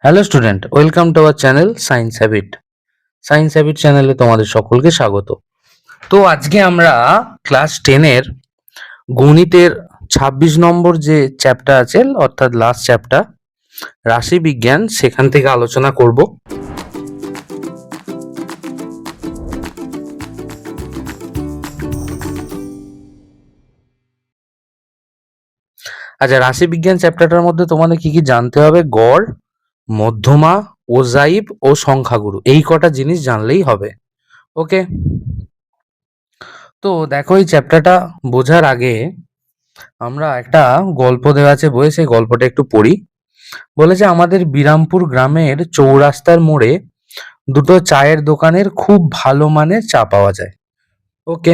Hello student, welcome to our channel science habit. Science habit চ্যানেলে তোমাদের সকলকে স্বাগত। তো আজকে আমরা ক্লাস 10-এর গণিতের 26 নম্বর যে চ্যাপ্টার আছে, অর্থাৎ লাস্ট চ্যাপ্টার রাশি বিজ্ঞান, সেখান থেকে আলোচনা করব। আচ্ছা, রাশি বিজ্ঞান চ্যাপ্টারটার মধ্যে তোমাদের কি কি জানতে হবে? গড়, মধ্যমা, ওজাইব ও সংখ্যাগুরু, এই কটা জিনিস জানলেই হবে। ওকে, তো দেখো, এই চ্যাপ্টারটা বোঝার আগে আমরা একটা গল্প দেওয়া আছে বইয়ে, সেই গল্পটা একটু পড়ি। বলেছে, আমাদের বিরামপুর গ্রামের চৌরাস্তার মোড়ে দুটো চায়ের দোকানের খুব ভালো মানের চা পাওয়া যায়। ওকে,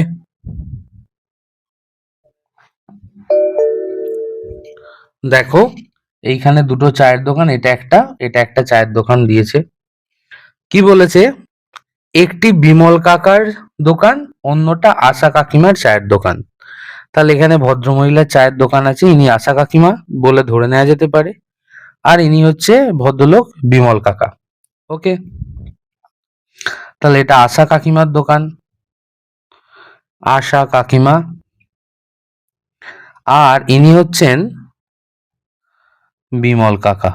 দেখো এইখানে দুটো চায়ের দোকান, এটা একটা চায়ের দোকান দিয়েছে। কি বলেছে? একটি বিমল কাকার দোকান, অন্যটা আশা কাকিমার চায়ের দোকান। তাহলে এখানে ভদ্রমহিলার চায়ের দোকান আছে, ইনি আশা কাকিমা বলে ধরে নেওয়া যেতে পারে, আর ইনি হচ্ছে ভদ্রলোক বিমল কাকা। ওকে, তাহলে এটা আশা কাকিমার দোকান, আশা কাকিমা, আর ইনি হচ্ছেন বিমল কাকা।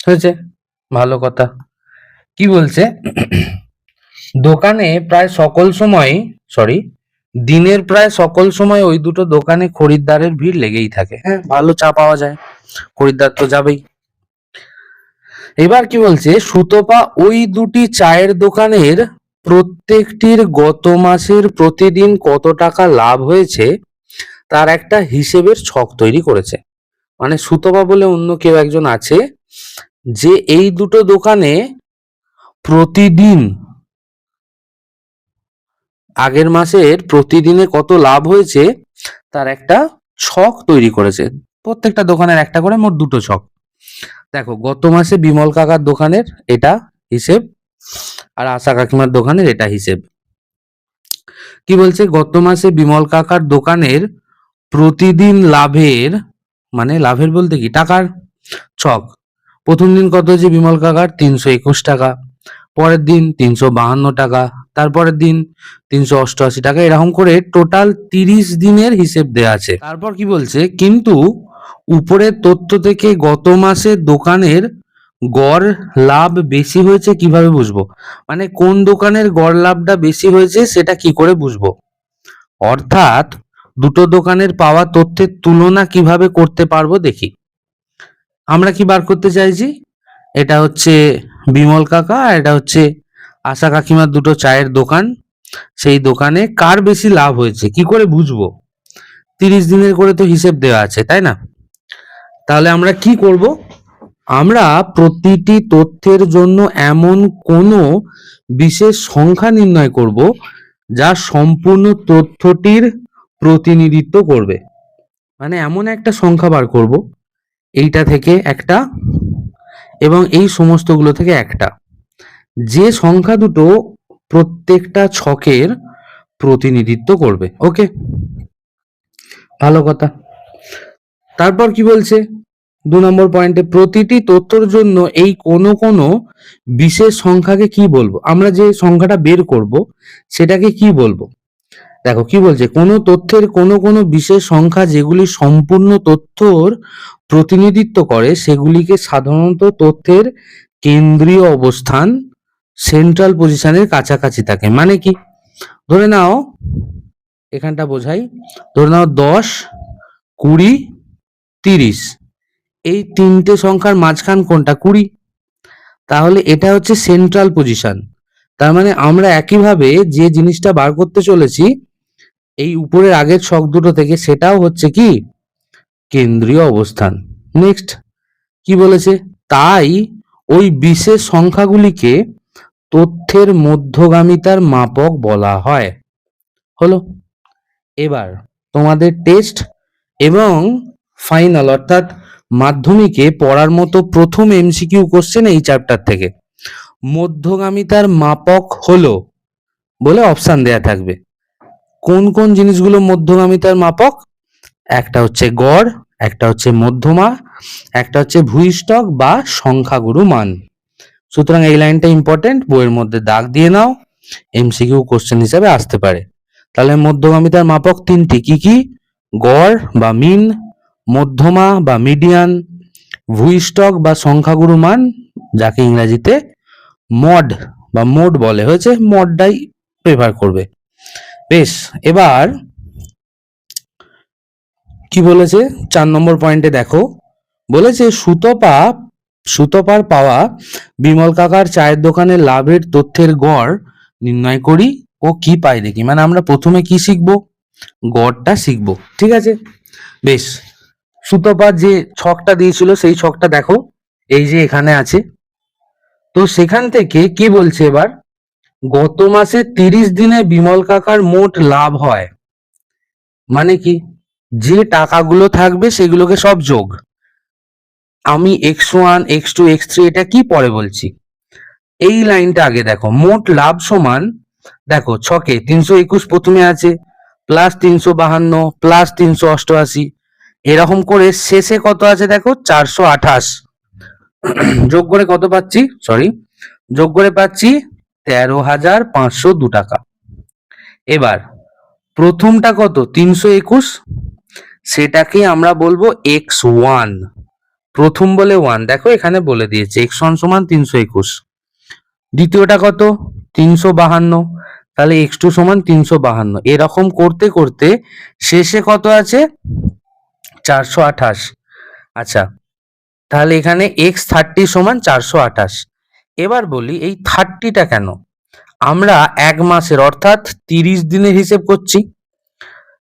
হয়েছে, ভালো কথা। কি বলছে? দোকানে প্রায় সকল সময়, দিনের প্রায় সকল সময় ওই দুটো দোকানে খরিদ্দারের ভিড় লেগেই থাকে। হ্যাঁ, ভালো চা পাওয়া যায়, খরিদ্দার তো যাবেই। এবার কি বলছে? সুতপা ওই দুটি চায়ের দোকানের প্রত্যেকটির গত মাসের প্রতিদিন কত টাকা লাভ হয়েছে তার একটা হিসেবের ছক তৈরি করেছে। মানে সুতপা বলে অন্য কেউ একজন আছে, যে এই দুটো দোকানে প্রতিদিন, আগের মাসের প্রতিদিনে কত লাভ হয়েছে তার একটা ছক তৈরি করেছে। প্রত্যেকটা দোকানের একটা করে, মোট দুটো ছক। দেখো, গত মাসে বিমল কাকার দোকানের এটা হিসেব, আর আশা কাকিমার দোকানের এটা হিসেব। কি বলছে? গত মাসে বিমল কাকার দোকানের প্রতিদিন লাভের, মানে লাভের বলতে কি, টাকার ছক। প্রথম দিন কত হয়েছে বিমল কাকার? 321 টাকা। পরের দিন 352 টাকা, তারপরের দিন 388 টাকা, এরকম করে টোটাল 30 দিনের হিসেব দেয়া আছে। তারপর কি বলছে? কিন্তু উপরের তথ্য থেকে গত মাসে দোকানের গড় লাভ বেশি হয়েছে কিভাবে বুঝবো? মানে কোন দোকানের গড় লাভটা বেশি হয়েছে সেটা কি করে বুঝবো? অর্থাৎ দুটো দোকানের পাওয়া তথ্যের তুলনা কিভাবে করতে পারবো দেখি। আমরা কি বার করতে চাইছি? এটা হচ্ছে বিমল কাকা, আর এটা হচ্ছে আশা কাকিমার দুটো চায়ের দোকান। সেই দোকানে কার বেশি লাভ হয়েছে কি করে বুঝবো? 30 দিনের করে তো হিসেব দেওয়া আছে, তাই না? তাহলে আমরা কি করব? আমরা প্রতিটি তথ্যের জন্য এমন কোনো বিশেষ সংখ্যা নির্ণয় করব যা সম্পূর্ণ তথ্যটির প্রতিনিধিত্ব করবে। মানে এমন একটা সংখ্যা বার করব, এইটা থেকে একটা এবং এই সমস্তগুলো থেকে একটা, যে সংখ্যা দুটো প্রত্যেকটা ছকের প্রতিনিধিত্ব করবে। ওকে, ভালো কথা। তারপর কি বলছে? 2 নম্বর পয়েন্টে, প্রতিটি তথ্যের জন্য এই কোনো বিশেষ সংখ্যাকে কি বলবো? আমরা যে সংখ্যাটা বের করব সেটাকে কি বলবো? দেখো কি বলছে, কোনো তথ্যের কোনো বিশেষ সংখ্যা যেগুলি সম্পূর্ণ তথ্যর প্রতিনিধিত্ব করে সেগুলিকে সাধারণত তথ্যের কেন্দ্রীয় অবস্থান, সেন্ট্রাল পজিশনের কাছাকাছি থাকে। মানে কি? ধরে নাও, এখানটা বোঝাই, ধরে নাও 10, 20, 30, এই তিনটে সংখ্যার মাঝখান কোনটা? 20। তাহলে এটা হচ্ছে সেন্ট্রাল পজিশন। তার মানে আমরা একইভাবে যে জিনিসটা বার করতে চলেছি এই উপরের আগের ছক দুটো থেকে, সেটাও হচ্ছে কি কেন্দ্রীয় অবস্থান। নেক্সট কি বলেছে? তাই ওই বিশেষ সংখ্যাগুলিকে তথ্যের মধ্যগামিতার মাপক বলা হয়। হলো, এবার তোমাদের টেস্ট এবং ফাইনাল অর্থাৎ মাধ্যমিকে পড়ার মতো প্রথম এমসিকিউ কোশ্চেন এই চ্যাপ্টার থেকে, মধ্যগামিতার মাপক হলো বলে অপশন দেয়া থাকবে। কোন কোন জিনিসগুলো মধ্যগামিতার মাপক? একটা হচ্ছে গড়, একটা হচ্ছে মধ্যমা, একটা হচ্ছে ভূইষ্ঠক বা সংখ্যাগুরু মান। সুতরাং এই লাইনটা ইম্পর্টেন্ট, বইয়ের মধ্যে দাগ দিয়ে নাও, এমসিকিউ কোশ্চেন হিসাবে আসতে পারে। তাহলে মধ্যগামিতার মাপক তিনটি, কি কি? গড় বা মিন, মধ্যমা বা মিডিয়ান, ভূইষ্ঠক বা সংখ্যাগুরু মান, যাকে ইংরেজিতে মড বা মোড বলে। হয়েছে, মডটাই প্রেফার করবে। বেশ, এবার কি বলেছে 4 নম্বর পয়েন্টে দেখো, বলেছে সুতপার পাওয়া বিমল কাকার চায়ের দোকানের লাভের তথ্যের গড় নির্ণয় করি ও কি পাই দেখি। মানে আমরা প্রথমে কি শিখবো? গড়টা শিখবো, ঠিক আছে। বেশ, সুতপার যে ছকটা দিয়েছিল সেই ছকটা দেখো, এই যে এখানে আছে। তো সেখান থেকে কি বলছে এবার, গত মাসে 30 দিনে বিমল কাকার মোট লাভ হয়, মানে কি, যে টাকাগুলো থাকবে সেগুলোকে সব যোগ। আমি x1 x2 x3 এটা কি পরে বলছি, এই লাইনটা আগে দেখো। মোট লাভ সমান, দেখো ছকে 321 প্রথমে আছে, প্লাস 352 প্লাস 388, এরকম করে শেষে কত আছে দেখো 428। যোগ করে কত পাচ্ছি, যোগ করে পাচ্ছি 13,502 টাকা। এবার প্রথমটা কত 321, সেটাকে আমরা বলবো x1, প্রথম বলে 1, দেখো এখানে বলে দিয়েছে x1 সমান 321। দ্বিতীয়টা কত 352, তাহলে x2 সমান 352। এরকম করতে করতে শেষে কত আছে 428। আচ্ছা, তাহলে এখানে x30 সমান 428। এবার বলি এই 30টা কেন, আমরা এক মাসের অর্থাৎ 30 দিনের হিসেব করছি,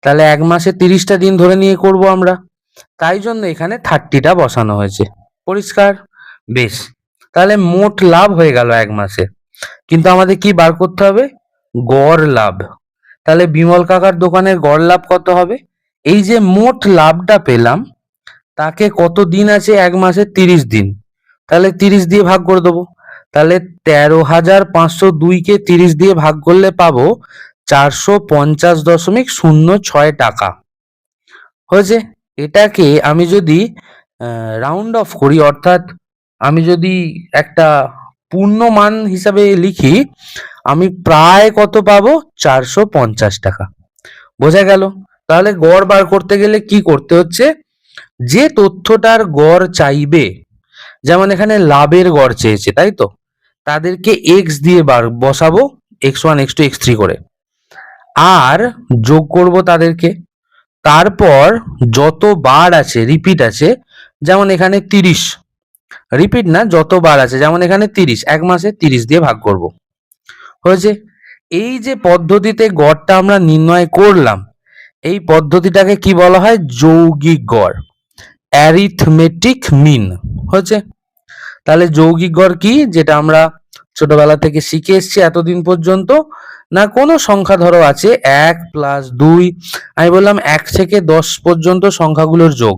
তাহলে এক মাসে 30টা দিন ধরে নিয়ে করব আমরা, তাই জন্য এখানে 30টা বসানো হয়েছে। পরিষ্কার? বেশ, তাহলে মোট লাভ হয়ে গেল এক মাসে, কিন্তু আমাদের কি বার করতে হবে? গড় লাভ। তাহলে বিমল কাকার দোকানের গড় লাভ কত হবে? এই যে মোট লাভটা পেলাম, তাকে কত দিন আছে এক মাসে? 30 দিন, তাহলে 30 দিয়ে ভাগ করে দেবো। তাহলে 13,502কে 30 দিয়ে ভাগ করলে পাবো 450.06 টাকা। হয়েছে? এটাকে আমি যদি রাউন্ড অফ করি, অর্থাৎ আমি যদি একটা পূর্ণ মান হিসাবে লিখি, আমি প্রায় কত পাবো? 450 টাকা। বোঝা গেল? তাহলে গড় বার করতে গেলে কি করতে হচ্ছে, যে তথ্যটার গড় চাইবে, যেমন এখানে লাভের গড় চেয়েছে, তাই তো, তাদেরকে এক্স দিয়ে বসাবো, x1 x2 x3 করে, আর যোগ করব তাদেরকে। তারপর যত বার আছে, রিপিট আছে, যেমন এখানে 30, রিপিট না, যত বার আছে, যেমন এখানে 30, এক মাসে 30 দিয়ে ভাগ করব। হয়েছে? এই যে পদ্ধতিতে গড়টা আমরা নির্ণয় করলাম, এই পদ্ধতিটাকে কি বলা হয়? যৌগিক গড়, অ্যারিথমেটিক মিন। হয়েছে? তাহলে যৌগিক গড় কি, যেটা আমরা ছোটবেলা থেকে শিখে এসছি এতদিন পর্যন্ত, না কোনো সংখ্যা ধরো আছে 1 + 2, আমি বললাম 1 থেকে 10 পর্যন্ত সংখ্যাগুলোর যোগ,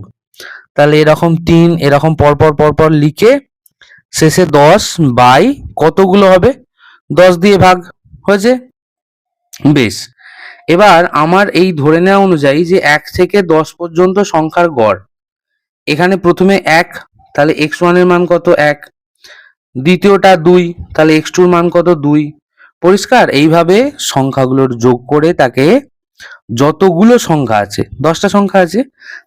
তাহলে এরকম 3, এরকম পরপর পরপর লিখে শেষে 10 বাই কতগুলো হবে, 10 দিয়ে ভাগ। হয়েছে? বেশ, এবার আমার এই ধরে নেওয়া অনুযায়ী যে 1 থেকে 10 পর্যন্ত সংখ্যার গড়, এখানে প্রথমে 1, তাহলে x1 এর মান কত? 1। দ্বিতীয়টা 2, তাহলে x2 এর মান কত? 2। পরিষ্কার? এইভাবে সংখ্যাগুলোর যোগ করে তাকে, যতগুলো সংখ্যা আছে, 10টা সংখ্যা আছে,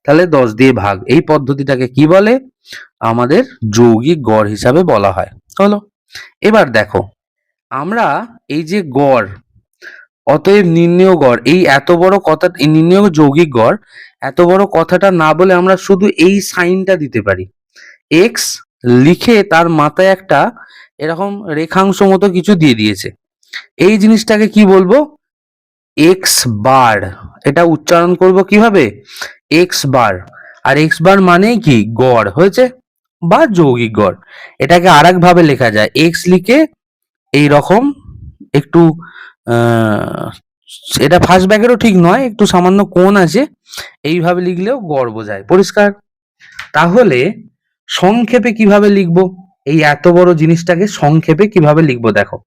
তাহলে 10 দিয়ে ভাগ। এই পদ্ধতিটাকে কি বলে? আমাদের যৌগিক গড় হিসাবে বলা হয়। হলো? এবার দেখো, আমরা এই যে গড়, অতএব নির্ণেয় গড়, এই এত বড় কথা, নির্ণেয় যৌগিক গড়, এত বড় কথাটা না বলে আমরা শুধু এই সাইনটা দিতে পারি, এক্স লিখে তার মাথায় একটা এরকম রেখাংশ মতো কিছু দিয়ে দিয়েছে। এই জিনিসটাকে কি বলবো? X bar. এটা উচ্চারণ করব কিভাবে? X bar. আর এক্স বার মানেই কি? গড়। হয়েছে? বা যৌগিক গড়। এটাকে আরেক ভাবে লেখা যায়, এক্স লিখে এই রকম একটু এটা ফার্স্ট ব্যাকেরও ঠিক নয়, একটু সামান্য কোণ আছে, এইভাবে লিখলেও গড় বোঝায়। পরিষ্কার? তাহলে সংক্ষেপে কিভাবে লিখবো এই এত বড় জিনিসটাকে? সংক্ষেপে কিভাবে লিখবো দেখো,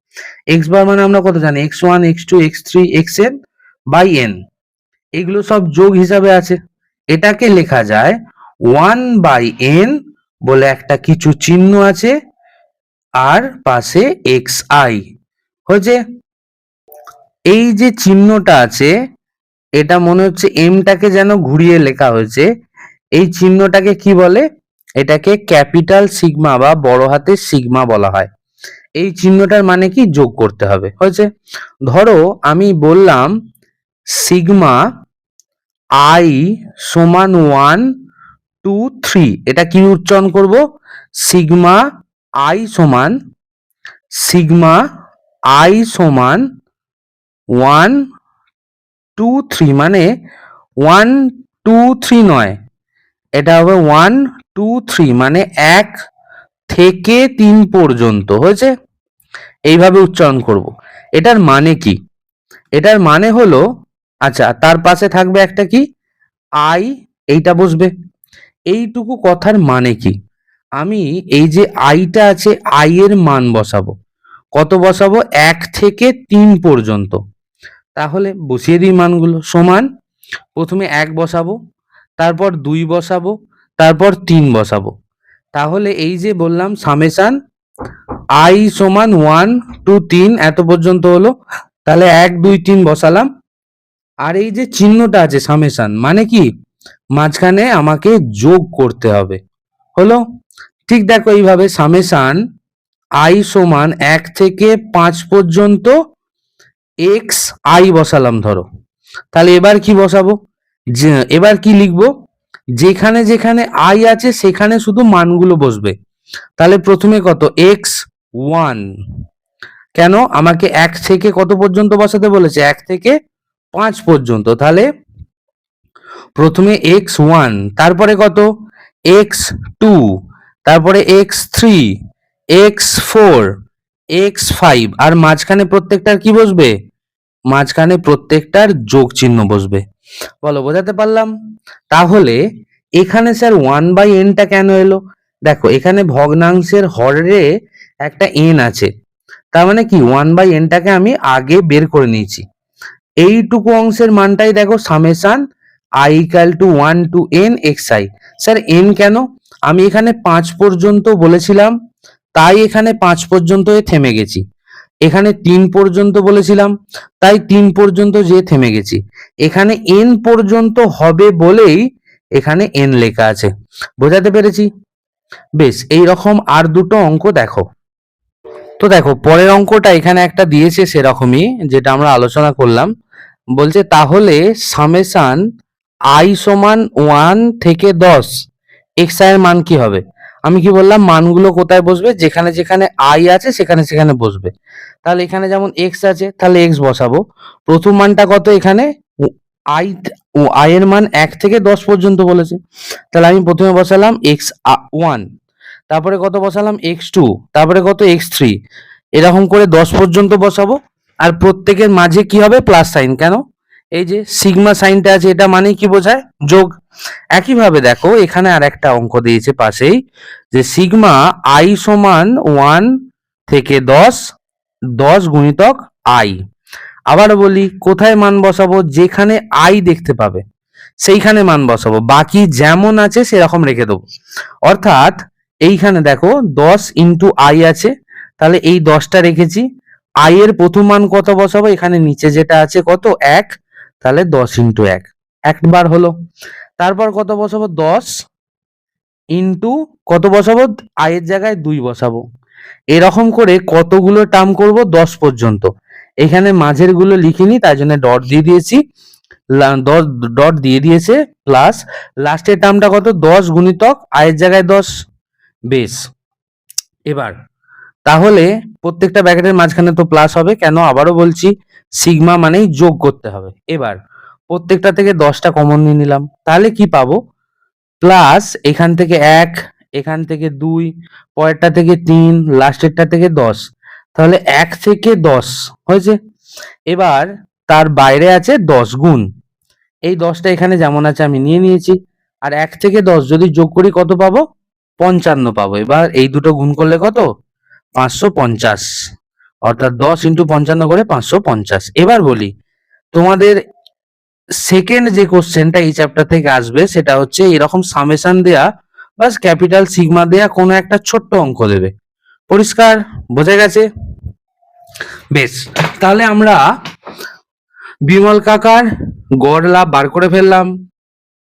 এক্স বার মানে আমরা কত জানি? x1 x2 x3 xn by n, এগুলো সব যোগ হিসাবে আছে। এটাকে লেখা যায় 1/n বলে একটা কিছু চিহ্ন আছে, আর পাশে xi হয়েছে। এই যে চিহ্নটা আছে, এটা মনে হচ্ছে এমটাকে যেন ঘুরিয়ে লেখা হয়েছে। এই চিহ্নটাকে কি বলে? এটাকে ক্যাপিটাল সিগমা বা বড় হাতের সিগমা বলা হয়। এই চিহ্নটার মানে কি? যোগ করতে হবে, হয়েছে। ধরো আমি বললাম সিগমা আই সমান 1 2 3, এটা কি উচ্চারণ করব? সিগমা আই সমান সিগমা আই সমান 1 2 3, মানে 1 2 3 নয়, এটা হবে 1 2 3, মানে 1 থেকে 3 পর্যন্ত, হয়েছে। এইভাবে উচ্চারণ করব। এটার মানে কি? এটার মানে হলো, আচ্ছা তার পাশে থাকবে একটা কি আই, এইটা বসবে। এইটুকু কথার মানে কি? আমি এই যে আইটা আছে, আই এর মান বসাবো। কত বসাবো? 1 থেকে 3 পর্যন্ত। তাহলে বসিয়ে দিই মানগুলো। সমান, প্রথমে 1 বসাবো, তারপর 2 বসাবো, তারপর 3 বসাবো। তাহলে এই যে বললাম সামেশন আই সমান 1 2 3 এত পর্যন্ত হলো। তাহলে 1 2 3 বসালাম। আর এই যে চিহ্নটা আছে সামেশন, মানে কি? মাঝখানে আমাকে যোগ করতে হবে, হলো। ঠিক দেখো এইভাবে সামেশন আই সমান 1 থেকে 5 পর্যন্ত এক্স আই বসালাম ধরো। তাহলে এবার কি বসাবো? এবার কি লিখবো? যেখানে যেখানে আই আছে সেখানে শুধু মানগুলো বসবে। তাহলে প্রথমে কত? x1। কেন? আমাকে 1 থেকে কত পর্যন্ত বসাতে বলেছে? 1 থেকে 5 পর্যন্ত। তাহলে প্রথমে x1, তারপরে কত? x2, তারপরে x3, x4, x5, আর মাঝখানে প্রত্যেকটার কি বসবে? মাঝখানে প্রত্যেকটার যোগ চিহ্ন বসবে। বলো, বোঝাতে পারলাম? তাহলে এখানে স্যার 1/nটা কেন এলো? দেখো এখানে ভগ্নাংশের হরে একটা n আছে, তার মানে কি 1/nটাকে আমি আগে বের করে নিয়েছি। এইটুকু অংশের মানটাই দেখো summation i = 1 to n xi। Sir n কেন? আমি এখানে 5 পর্যন্ত বলেছিলাম, তাই এখানে 5 পর্যন্ত থেমে গেছি। এখানে 3 পর্যন্ত বলেছিলাম, তাই 3 পর্যন্ত যে থেমে গেছি। এখানে n পর্যন্ত হবে বলেই এখানে n লেখা আছে। বোঝাতে পেরেছি? বেশ, এই রকম আর দুটো অঙ্ক দেখো। তো দেখো পরের অঙ্কটা এখানে একটা দিয়েছে সেরকমই, যেটা আমরা আলোচনা করলাম। বলছে তাহলে সামেশন আই সমান 1 থেকে 10 এক্স আই এর মান কি হবে? আমি কি বললাম? মানগুলো কোথায় বসবে? যেখানে যেখানে আই আছে সেখানে সেখানে বসবে। তাহলে এখানে যেমন এক্স আছে, তাহলে এক্স বসাবো। প্রথম মানটা কত? এখানে আই, আই এর মান 1 থেকে 10 পর্যন্ত বলেছে। তাহলে আমি প্রথমে বসালাম x1, তারপরে কত বসালাম? x2, তারপরে কত? x3, এরকম করে 10 পর্যন্ত বসাবো। আর প্রত্যেকের মাঝে কি হবে? Plus sign. কেন? এই যে সিগমা সাইনটা আছে, এটা মানে কি বোঝায়? যোগ। একইভাবে দেখো এখানে আর একটা অঙ্ক দিয়েছে পাশেই, যে সিগমা আই সমান 1 থেকে 10, 10 গুণিতক আই। আবার বলি, কোথায় মান বসাবো? যেখানে আই দেখতে পাবে সেইখানে মান বসাবো, বাকি যেমন আছে সেরকম রেখে দেবো। অর্থাৎ এইখানে দেখো 10 ইন্টু আই আছে, তাহলে এই 10টা রেখেছি। আই এর প্রথম মান কত বসাবো? এখানে নিচে যেটা আছে কত? 1, তাহলে 10 ইন্টু 1, একবার হলো। তারপর কত বসাবো? 10 ইন্টু কত বসাবো? আই এর জায়গায় 2 বসাবো। এরকম করে কতগুলো টার্ম করব? 10 পর্যন্ত। এখানে মাঝের গুলো লিখিনি, তাই জন্য ডট দিয়ে দিয়েছি। ডট দিয়ে দিয়েছে, প্লাস লাস্টের টার্মটা কত? 10 গুণিতক আয়ের জায়গায় 10। বেশ, এবার তাহলে প্রত্যেকটা ব্র্যাকেটের মাঝখানে তো প্লাস হবে। কেন? আবারও বলছি, সিগমা মানেই যোগ করতে হবে। এবার প্রত্যেকটা থেকে 10টা কমন নিয়ে নিলাম, তাহলে কি পাবো? প্লাস এখান থেকে 1, এখান থেকে 2, পরেরটা থেকে 3, লাস্টেরটা থেকে 10। তাহলে 1 থেকে 10 হয়েছে। এবার তার বাইরে আছে 10 গুণ। এই 10টা এখানে যেমন আছে আমি নিয়ে নিয়েছি। আর 1 থেকে 10 যদি যোগ করি কত পাবো? 55 পাবো। এবার এই দুটো গুণ করলে কত? 550। অর্থাৎ 10 ইন্টু 55 করে 550। এবার বলি তোমাদের সেকেন্ড যে কোশ্চেনটা এই চ্যাপ্টার থেকে আসবে সেটা হচ্ছে এরকম সামেশন দেয়া বাস ক্যাপিটাল সিগমা দেয়া কোনো একটা ছোট্ট অঙ্ক দেবে। পরিষ্কার? বোঝা গেছে? বেশ, তাহলে আমরা বিমল কাকার গড় লাভ বার করে ফেললাম।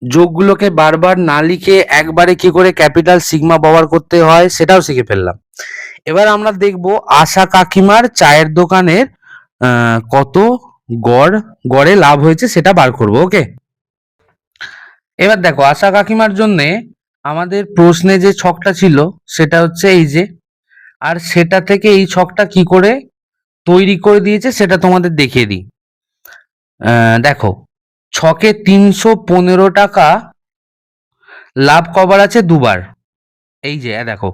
যোগগুলোকে বারবার না লিখে একবারে কি করে ক্যাপিটাল সিগমা ব্যবহার করতে হয় সেটাও শিখে ফেললাম। এবার আমরা দেখব আশা কাকিমার চায়ের দোকানের কত গড়ে লাভ হয়েছে সেটা বার করব। ওকে, এবার দেখো আশা কাকিমার জন্য আমাদের প্রশ্নে যে ছকটা ছিল সেটা হচ্ছে এই যে, আর সেটা থেকে এই ছকটা কি করে তৈরি করে দিয়েছে সেটা তোমাদের দেখিয়ে দিই। দেখো, ছকে 315 টাকা লাভ কভার আছে দুবার। এই যে দেখো,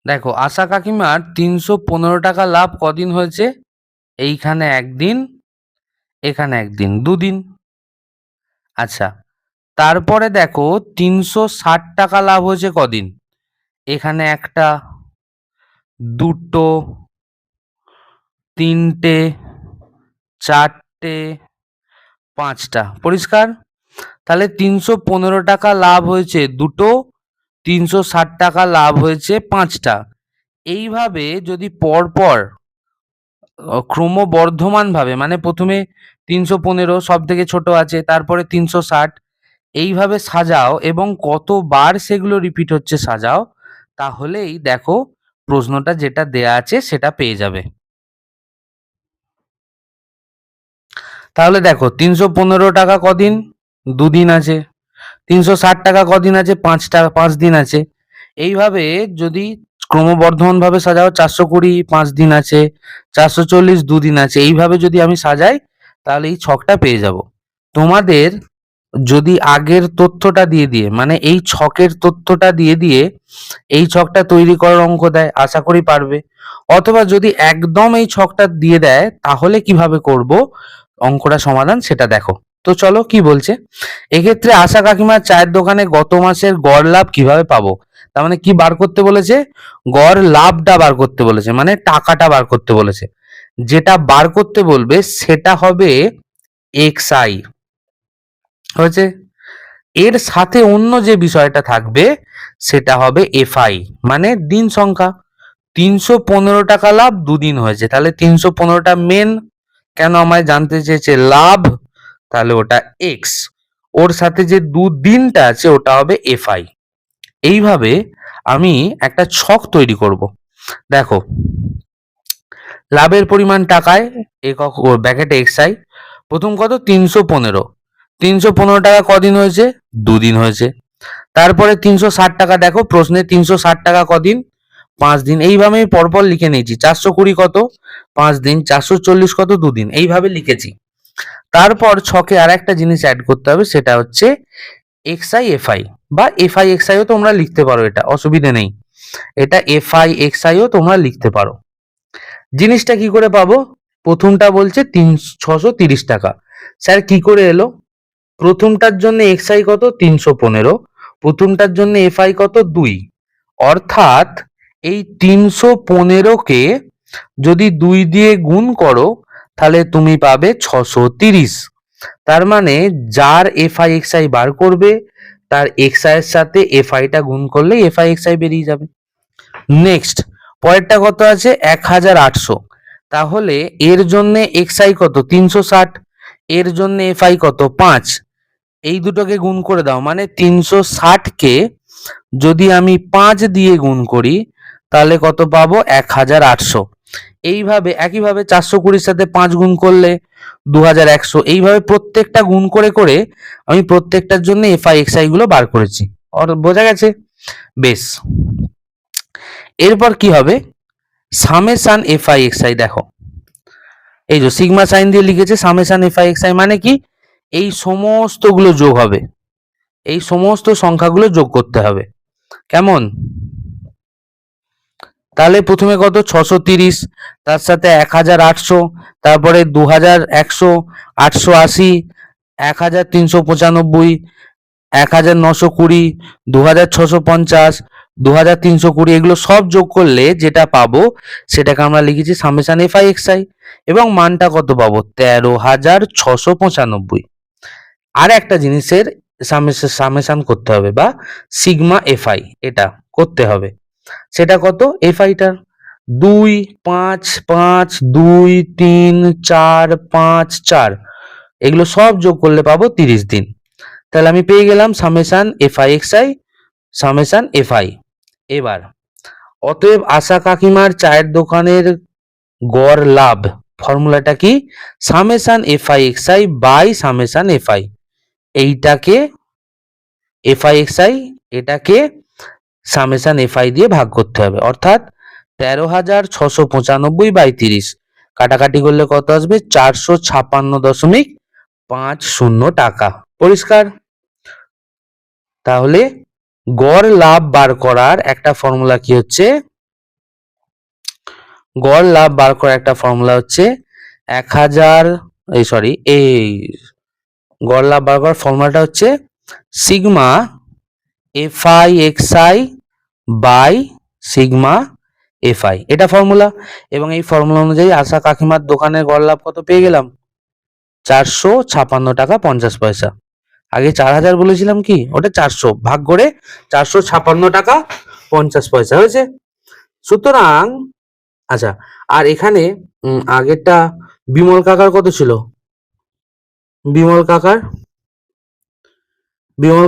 দেখো আশা কাকিমার 315 টাকা লাভ কদিন হয়েছে? এইখানে একদিন, এখানে একদিন, দুদিন। আচ্ছা, তারপরে দেখো 360 টাকা লাভ হয়েছে কদিন? এখানে একটা, দুটো, তিনটে, চারটে, পাঁচটা। পরিষ্কার? তাহলে 315 টাকা লাভ হয়েছে দুটো, 360 টাকা লাভ হয়েছে পাঁচটা। এইভাবে যদি পরপর ক্রমবর্ধমান ভাবে, মানে প্রথমে 315 সব থেকে ছোট আছে, তারপরে 360, এইভাবে সাজাও এবং কতবার সেগুলো রিপিট হচ্ছে সাজাও, তাহলেই দেখো প্রশ্নটা যেটা দেয়া আছে সেটা পেয়ে যাবে। তাহলে দেখো 315 টাকা কদিন? দুদিন আছে। 360 টাকা কদিন আছে? 5 দিন আছে। এইভাবে যদি ক্রমবর্ধমান ভাবে সাজাও, 420 5 দিন আছে, 440 দুদিন আছে, এইভাবে যদি আমি সাজাই তাহলে এই ছকটা পেয়ে যাব। তোমাদের যদি আগের তথ্যটা দিয়ে দিয়ে, মানে এই ছকের তথ্যটা দিয়ে দিয়ে এই ছকটা তৈরি করার অঙ্ক দেয়, আশা করি পারবে। অথবা যদি একদম এই ছকটা দিয়ে দেয় তাহলে কিভাবে করব অঙ্কটা সমাধান সেটা দেখো। তো চলো কি বলছে। এক্ষেত্রে আশা কাকিমার চায়ের দোকানে গত মাসের গড় লাভ কিভাবে পাবো? তার মানে কি বার করতে বলেছে? গড় লাভটা বার করতে বলেছে, মানে টাকাটা বার করতে বলেছে। যেটা বার করতে বলবে সেটা হবে এক্স আই। হয়েছে? এর সাথে অন্য যে বিষয়টা থাকবে সেটা হবে এফআই, মানে দিন সংখ্যা। 315 টাকা লাভ দুদিন হয়েছে, তাহলে 315টা মেন। কেন আমায় জানতে চেয়েছে লাভ, তাহলে ওটা এক্স। ওর সাথে যে দুদিনটা আছে ওটা হবে এফআই। এইভাবে আমি একটা ছক তৈরি করব। দেখো, লাভের পরিমাণ টাকায় একক ব্র্যাকেটে এক্সআই। প্রথম কত? 315। 315 টাকা কদিন হয়েছে? দুদিন হয়েছে। তারপরে 360 টাকা, দেখো প্রশ্নে 360 টাকা কদিন? 5 দিন। এইভাবে আমি পরপর লিখে নিয়েছি। 420 কত? 5 দিন। 440 কত? দুদিন। এইভাবে লিখেছি। তারপর ছকে আর একটা জিনিস অ্যাড করতে হবে, সেটা হচ্ছে এক্সআই এফআই, বা এফআই এক্সআইও তোমরা লিখতে পারো, এটা অসুবিধে নেই। এটা এফআই এক্সআইও তোমরা লিখতে পারো। জিনিসটা কি করে পাবো? প্রথমটা বলছে 630 টাকা। স্যার কি করে এলো? প্রথমটার জন্য এক্সআই কত? 315। প্রথমটার জন্য এফআই কত? 2। অর্থাৎ এই 315কে যদি 2 দিয়ে গুণ করো তাহলে তুমি পাবে 630। তার মানে যার এফআই এক্সআই বার করবে তার এক্সআই এর সাথে এফআইটা গুণ করলে এফআই এক্সআই বেরিয়ে যাবে। নেক্সট, পরেরটা কত আছে? 1800। তাহলে এর জন্য এক্সআই কত? 360। এর জন্য এফআই কত? 5। এই দুটোকে গুণ করে দাও, মানে 360কে যদি আমি 5 দিয়ে গুণ করি তাহলে কত পাবো? 1800। এইভাবে একইভাবে 420 সাথে 5 গুণ করলে 2100। এইভাবে প্রত্যেকটা গুণ করে করে আমি প্রত্যেকটার জন্য এফআই এক্সআই গুলো বার করেছি। বোঝা গেছে? বেশ, এরপর কি হবে? Summation F I XI. দেখো, এই যে সিগমা সাইন দিয়ে লিখেছে সামেশন এফআই এক্সআই, মানে কি? এই সমস্তগুলো যোগ হবে, এই সমস্ত সংখ্যাগুলো যোগ করতে হবে। কেমন? তাহলে প্রথমে কত? 630, তার সাথে 1800, তারপরে 2100, 880, 1395, 1920, 2650, 2320 এগুলো সব যোগ করলে যেটা পাবো সেটাকে আমরা লিখেছি সামেশন এফআই এক্সআই, এবং মানটা কত পাবো 13,695। আর একটা জিনিসের সামেশন করতে হবে বা সিগমা এফআই এটা করতে হবে, সেটা কত এফআইটার 2 5 5 2 3 4 5 4 এগুলো সব যোগ করলে পাবো 30 দিন। তাহলে আমি পেয়ে গেলাম summation F I XI summation FI. এবার অতএব আশা কাকিমার চায়ের দোকানের গড় লাভ ফর্মুলাটা কি summation F I X I by summation F I. এইটাকে এফআই এক্সআই এটাকে সামেশন এফআই দিয়ে ভাগ করতে হবে, অর্থাৎ 13,695/30 কাটাকাটি করলে কত আসবে 456.50 টাকা। পরিষ্কার? তাহলে গড় লাভ বার করার একটা ফর্মুলা কি হচ্ছে, গড় লাভ বার করার একটা ফর্মুলা হচ্ছে 1000 গড় লাভ বার করার ফর্মুলাটা হচ্ছে sigma F I X I by sigma F I, এটা ফর্মুলা। এবং এই ফর্মুলা অনুযায়ী আশা কাকিমার দোকানের গড় লাভ কত পেয়ে গেলাম 456 টাকা 50 পয়সা। আগে 4000 বলেছিলাম, কি ওটা 400 ভাগ করে 456 টাকা 50 পয়সা হয়েছে। সুতরাং আচ্ছা, আর এখানে আগেরটা বিমল কাকার কত ছিল, বিমল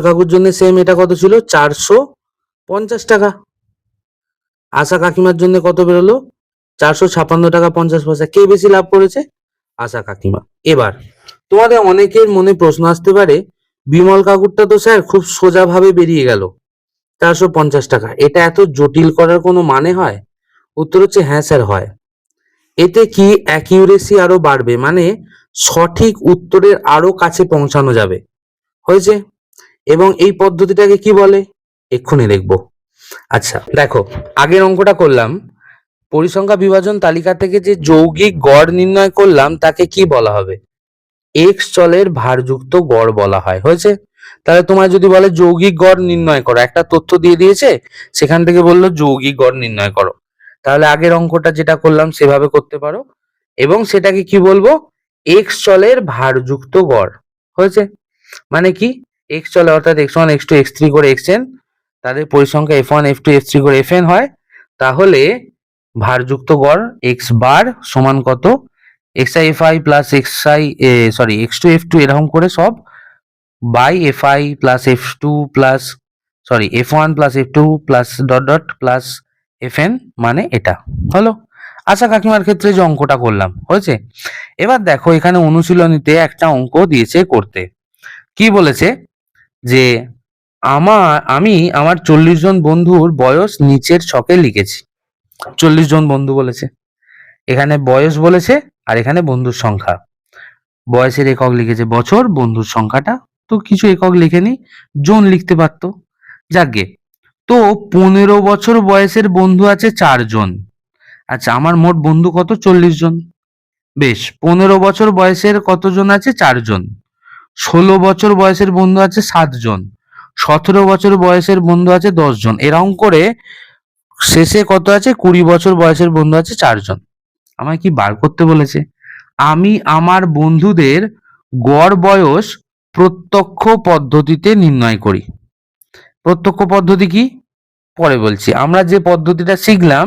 কাকুর জন্য সেম এটা কত ছিল 450 টাকা। আশা কাকিমার জন্য কত বেরোলো 456 টাকা 50 পয়সা। কে বেশি লাভ করেছে? আশা কাকিমা। এবার তোমাদের অনেকের মনে প্রশ্ন আসতে পারে, বিমল কাকুরটা তো স্যার খুব সোজা ভাবে বেরিয়ে গেল 450 টাকা, এটা এত জটিল করার কোনো মানে হয়? উত্তর হচ্ছে হ্যাঁ স্যার হয়। এতে কি অ্যাকিউরেসি আরো বাড়বে, মানে সঠিক উত্তরের আরো কাছে পৌঁছানো যাবে, হয়েছে। এবং এই পদ্ধতিটাকে কি বলে এক্ষুনি দেখবো। আচ্ছা দেখো, আগের অঙ্কটা করলাম, পরিসংখ্যা বিভাজন তালিকা থেকে যে যৌগিক গড় নির্ণয় করলাম তাকে কি বলা হবে? এক্স চলের ভারযুক্ত গড় বলা হয়, হয়েছে। তাহলে তোমায় যদি বলে যৌগিক গড় নির্ণয় করো, একটা তথ্য দিয়ে দিয়েছে, সেখান থেকে বললো যৌগিক গড় নির্ণয় করো, তাহলে আগের অঙ্কটা যেটা করলাম সেভাবে করতে পারো, এবং সেটাকে কি বলবো এক্স চলের ভারযুক্ত গড়, হয়েছে। মানে কি এক্স চলে অর্থাৎ x1 x2 x3 করে xn, তাদের পরিসংখ্যা f1 f2 f3 করে fn হয়, তাহলে ভারযুক্ত গড় x বার সমান কত xi fi plus x2 f2 এরকম করে সব by fi plus f2 plus f1 plus f2 plus dot dot plus fn, মানে এটা হলো। আশা কাকিমার ক্ষেত্রে যে অঙ্কটা করলাম, হয়েছে। এবার দেখো এখানে অনুশীলনীতে একটা অঙ্ক দিয়েছে করতে, কি বলেছে যে আমি আমার 40 জন বন্ধুর বয়স নিচের ছকে লিখেছি। 40 জন বন্ধু বলেছে, এখানে বয়স বলেছে আর এখানে বন্ধুর সংখ্যা। বয়সের একক লিখেছে বছর, বন্ধুর সংখ্যাটা তো কিছু একক লিখেনি, জন লিখতে পারতো, যাকে। তো 15 বছর বয়সের বন্ধু আছে 4 জন। আচ্ছা আমার মোট বন্ধু কত 40 জন, বেশ। 15 বছর বয়সের কতজন আছে 4 জন। 16 বছর বয়সের বন্ধু আছে 7 জন। 17 বছর বয়সের বন্ধু আছে 10 জন, এরকম করে শেষে কত আছে 20 বছর বয়সের বন্ধু আছে 4 জন। আমায় কি বার করতে বলেছে? আমি আমার বন্ধুদের গড় বয়স প্রত্যক্ষ পদ্ধতিতে নির্ণয় করি। প্রত্যক্ষ পদ্ধতি কি পরে বলছি, আমরা যে পদ্ধতিটা শিখলাম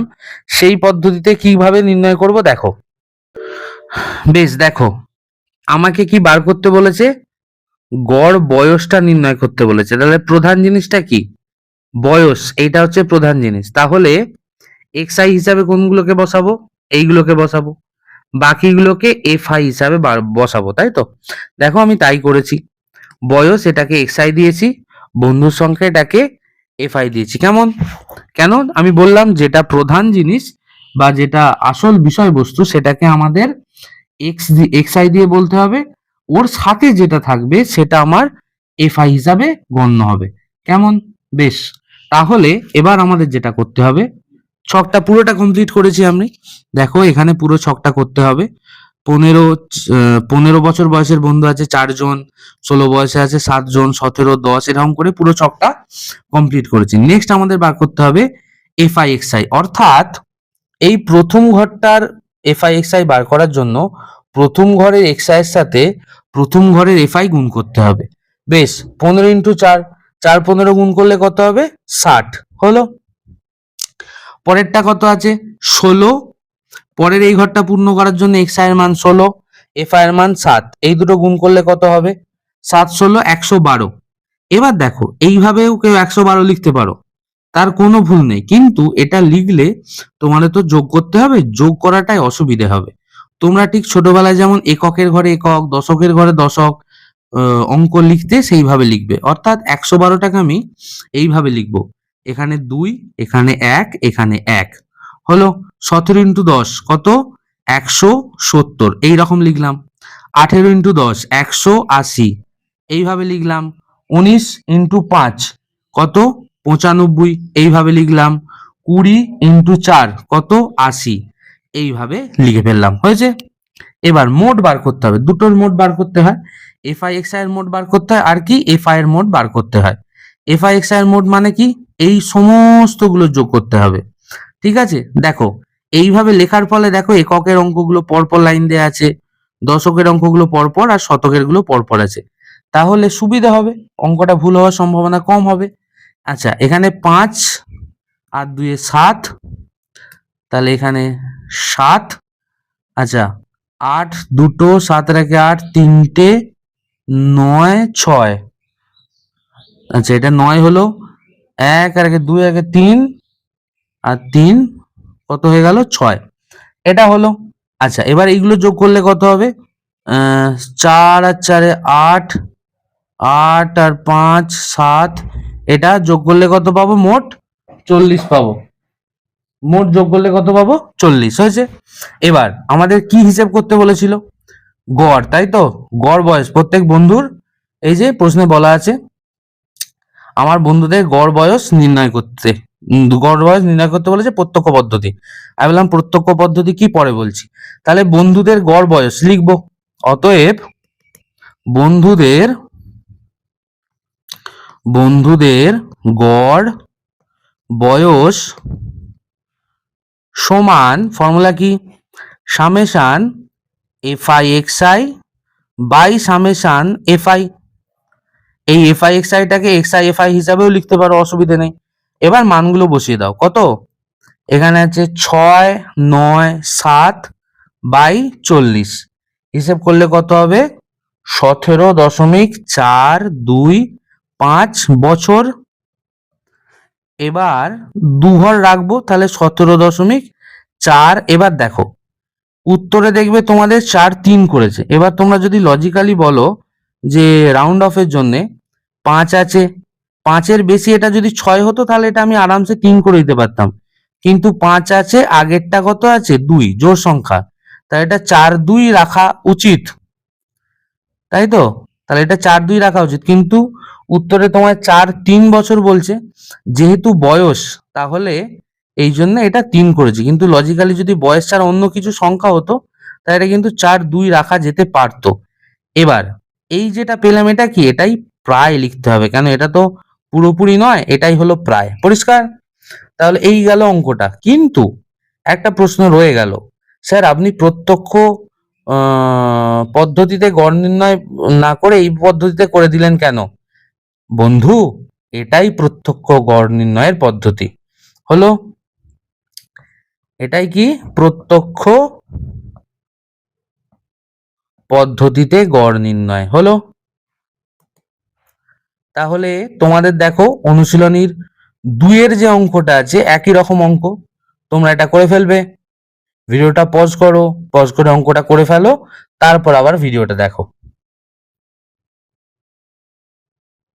সেই পদ্ধতিতে কিভাবে নির্ণয় করব দেখো। বেশ, দেখো আমাকে কি বার করতে বলেছে, গড় বয়সটা নির্ণয় করতে বলেছে। তাহলে প্রধান জিনিসটা কি বয়স, এইটা হচ্ছে প্রধান জিনিস। তাহলে xi হিসাবে কোনগুলোকে বসাবো, এইগুলোকে বসাবো, বাকিগুলোকে fi হিসাবে বসাবো, তাই তো। দেখো আমি তাই করেছি, বয়স এটাকে xi দিয়েছি, বন্ধুর সংখ্যা এটাকে fi দিয়েছি। কেন আমি বললাম যেটা প্রধান জিনিস বা যেটা আসল বিষয়বস্তু সেটাকে আমাদের xi দিয়ে বলতে হবে, ওর সাথে যেটা থাকবে সেটা আমার fi হিসাবে গণ্য হবে। বেশ, তাহলে এবার আমাদের যেটা করতে হবে, ছকটা পুরোটা কমপ্লিট করেছি আমি, দেখো এখানে পুরো ছকটা করতে হবে। 15 বছর বয়সের বন্ধু আছে 4 জন, 16 বয়সে আছে 7 জন, 17, 10 এরকম করে পুরো ছকটা কমপ্লিট করেছি। নেক্সট আমাদের বার করতে হবে FI/XI, অর্থাৎ এই প্রথম ঘরটার FI/XI বার করার জন্য প্রথম ঘরের XI এর সাথে প্রথম ঘরের FI গুণ করতে হবে। বেশ, 15 × 4, 4 15 গুণ করলে কত হবে? 60 হলো। পরেরটা কত আছে? 16। পরের এই ঘরটা পূর্ণ করার জন্য XI এর মান 16, FI এর মান 7, এই দুটো গুণ করলে কত হবে? 7 16 112। এবার দেখো, এইভাবেও কেউ 112 লিখতে পারো, তার কোনো ভুল নেই, কিন্তু এটা লিখলে তোমাদের তো যোগ করতে হবে, যোগ করাটাই অসুবিধে হবে। তোমরা ঠিক ছোটবেলায় যেমন এককের ঘরে একক, দশকের ঘরে দশক অঙ্ক লিখতে সেইভাবে লিখবে, অর্থাৎ 112টাকে আমি এইভাবে লিখবো, এখানে 2, এখানে 1, এখানে 1 হলো। 17 × 10 কত? 170, এইরকম লিখলাম। 18 × 10 180, এইভাবে লিখলাম। 19 × 5 কত? 95, এইভাবে লিখলাম। 20 × 4 কত? 80, এইভাবে লিখে ফেললাম। হয়েছে? এবার মোট বার করতে হবে, দুটোর মোট বার করতে হয়। FI/XI এর মোট বার করতে হয়, আর কি FI এর মোট বার করতে হয়। FI/XI এর মোট মানে কি? এই সমস্তগুলো যোগ করতে হবে। ঠিক আছে, দেখো এইভাবে লেখার ফলে দেখো এককের অঙ্কগুলো পরপর লাইন দেওয়া আছে, দশকের অঙ্কগুলো পরপর, আর শতকের গুলো পরপর আছে, তাহলে সুবিধা হবে, অঙ্কটা ভুল হওয়ার সম্ভাবনা কম হবে। আচ্ছা, এখানে 5 আর 2 7, তাহলে এখানে 7। আচ্ছা, 8 দুটো, 7 আর 8 তিনটে, 9 6। আচ্ছা, এটা 9 হলো। 1 আর 2 আর 3 আর 3 কত হয়ে গেল? 6, এটা হলো। আচ্ছা, এবার এইগুলো যোগ করলে কত হবে? 4 আর 4 8, 8 আর 5 7, এটা যোগ করলে কত পাবো? মোট 40 পাবো। মোট যোগ করলে কত পাবো? 40। হয়েছে? এবার আমাদের কি হিসেব করতে বলেছিল? গড়, তাই তো? গড় বয়স প্রত্যেক বন্ধুর, এই যে প্রশ্নে বলা আছে আমার বন্ধুদের গড় বয়স নির্ণয় করতে, গড় বয়স নির্ণয় করতে বলেছে প্রত্যক্ষ পদ্ধতি। আমি বললাম প্রত্যক্ষ পদ্ধতি কি, পরে বলছি। তাহলে বন্ধুদের গড় বয়স লিখবো। অতএব বন্ধুদের গড় বয়স সমান, ফর্মুলা কি? Summation FI/XI by summation FI। এই FI/XI-টাকে XI/FI হিসাবেও লিখতে পারো, অসুবিধা নেই। এবার মানগুলো বসিয়ে দাও। কত? এখানে আছে 6 9 7 বাই 40, হিসেব করলে কত হবে? 17.425 বছর। এবার দুঘর রাখবো, তাহলে 17.4। এবার দেখো উত্তরে দেখবে তোমাদের 4 3 করেছে। এবার তোমরা যদি লজিক্যালি বলো যে রাউন্ড অফের জন্যে 5 আছে, 5-এর বেশি এটা যদি 6 হতো তাহলে এটা আমি আরামসে 3 করে দিতে পারতাম, কিন্তু 5 আছে, আগেরটা কত আছে? 2, জোড় সংখ্যা, তাই এটা 4 2 রাখা উচিত, তাই তো? তাহলে এটা 4 2 রাখা উচিত, কিন্তু উত্তরে তোমার 4 3 বছর বলছে, যেহেতু বয়স, তাহলে এই জন্য এটা 3 করেছি, কিন্তু লজিক্যালি যদি বয়স ছাড়া অন্য কিছু সংখ্যা হতো তাহলে এটা কিন্তু 4 2 রাখা যেতে পারতো। এবার এই যেটা পেলাম, এটা কি? এটাই প্রায় লিখতে হবে, কেন এটা তো পুরোপুরি নয়, এটাই হলো প্রায়। পরিষ্কার? তাহলে এই গেল অঙ্কটা, কিন্তু একটা প্রশ্ন রয়ে গেল, স্যার আপনি প্রত্যক্ষ পদ্ধতিতে গড় নির্ণয় না করে এই পদ্ধতিতে করে দিলেন কেন? বন্ধু, এটাই প্রত্যক্ষ গড় নির্ণয়ের পদ্ধতি হলো। এটাই কি? প্রত্যক্ষ পদ্ধতিতে গড় নির্ণয় হলো। তাহলে তোমাদের দেখো অনুশীলনীর 2-এর যে অঙ্কটা আছে, একই রকম অঙ্ক, তোমরা এটা করে ফেলবে। ভিডিওটা পজ করো, পজ করে অঙ্কটা করে ফেলো, তারপর আবার ভিডিওটা দেখো।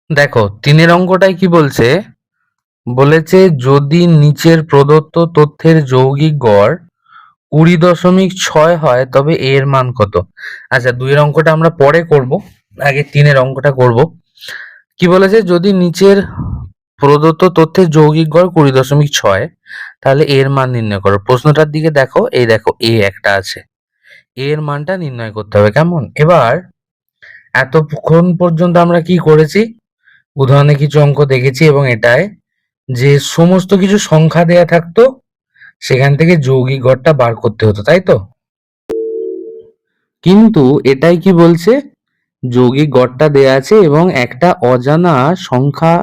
দেখো 3-এর অঙ্কটাই কি বলছে? বলেছে যদি নিচের প্রদত্ত তথ্যের যৌগিক গড় 20.6 হয় তবে এর মান কত? আচ্ছা, 2-এর অঙ্কটা আমরা পরে করব, আগে 3-এর অঙ্কটা করব। কি বলেছে? যদি নিচের প্রদত্ত তথ্যের যৌগিক গড় 20.6, তাহলে এর মান নির্ণয় করো। প্রশ্নটার দিকে দেখো, এই দেখো এ একটা আছে, এর মানটা নির্ণয় করতে হবে। কেমন? এবার এতক্ষণ পর্যন্ত আমরা কি করেছি, উদাহরণে কিছু অঙ্ক দেখেছি এবং এটায় যে সমস্ত কিছু সংখ্যা দেয়া থাকতো সেখান থেকে যৌগিক গড়টা বার করতে হতো, তাই তো? কিন্তু এটাই কি বলছে, যৌগিক গড়টা দেয়া আছে এবং একটা অজানা সংখ্যা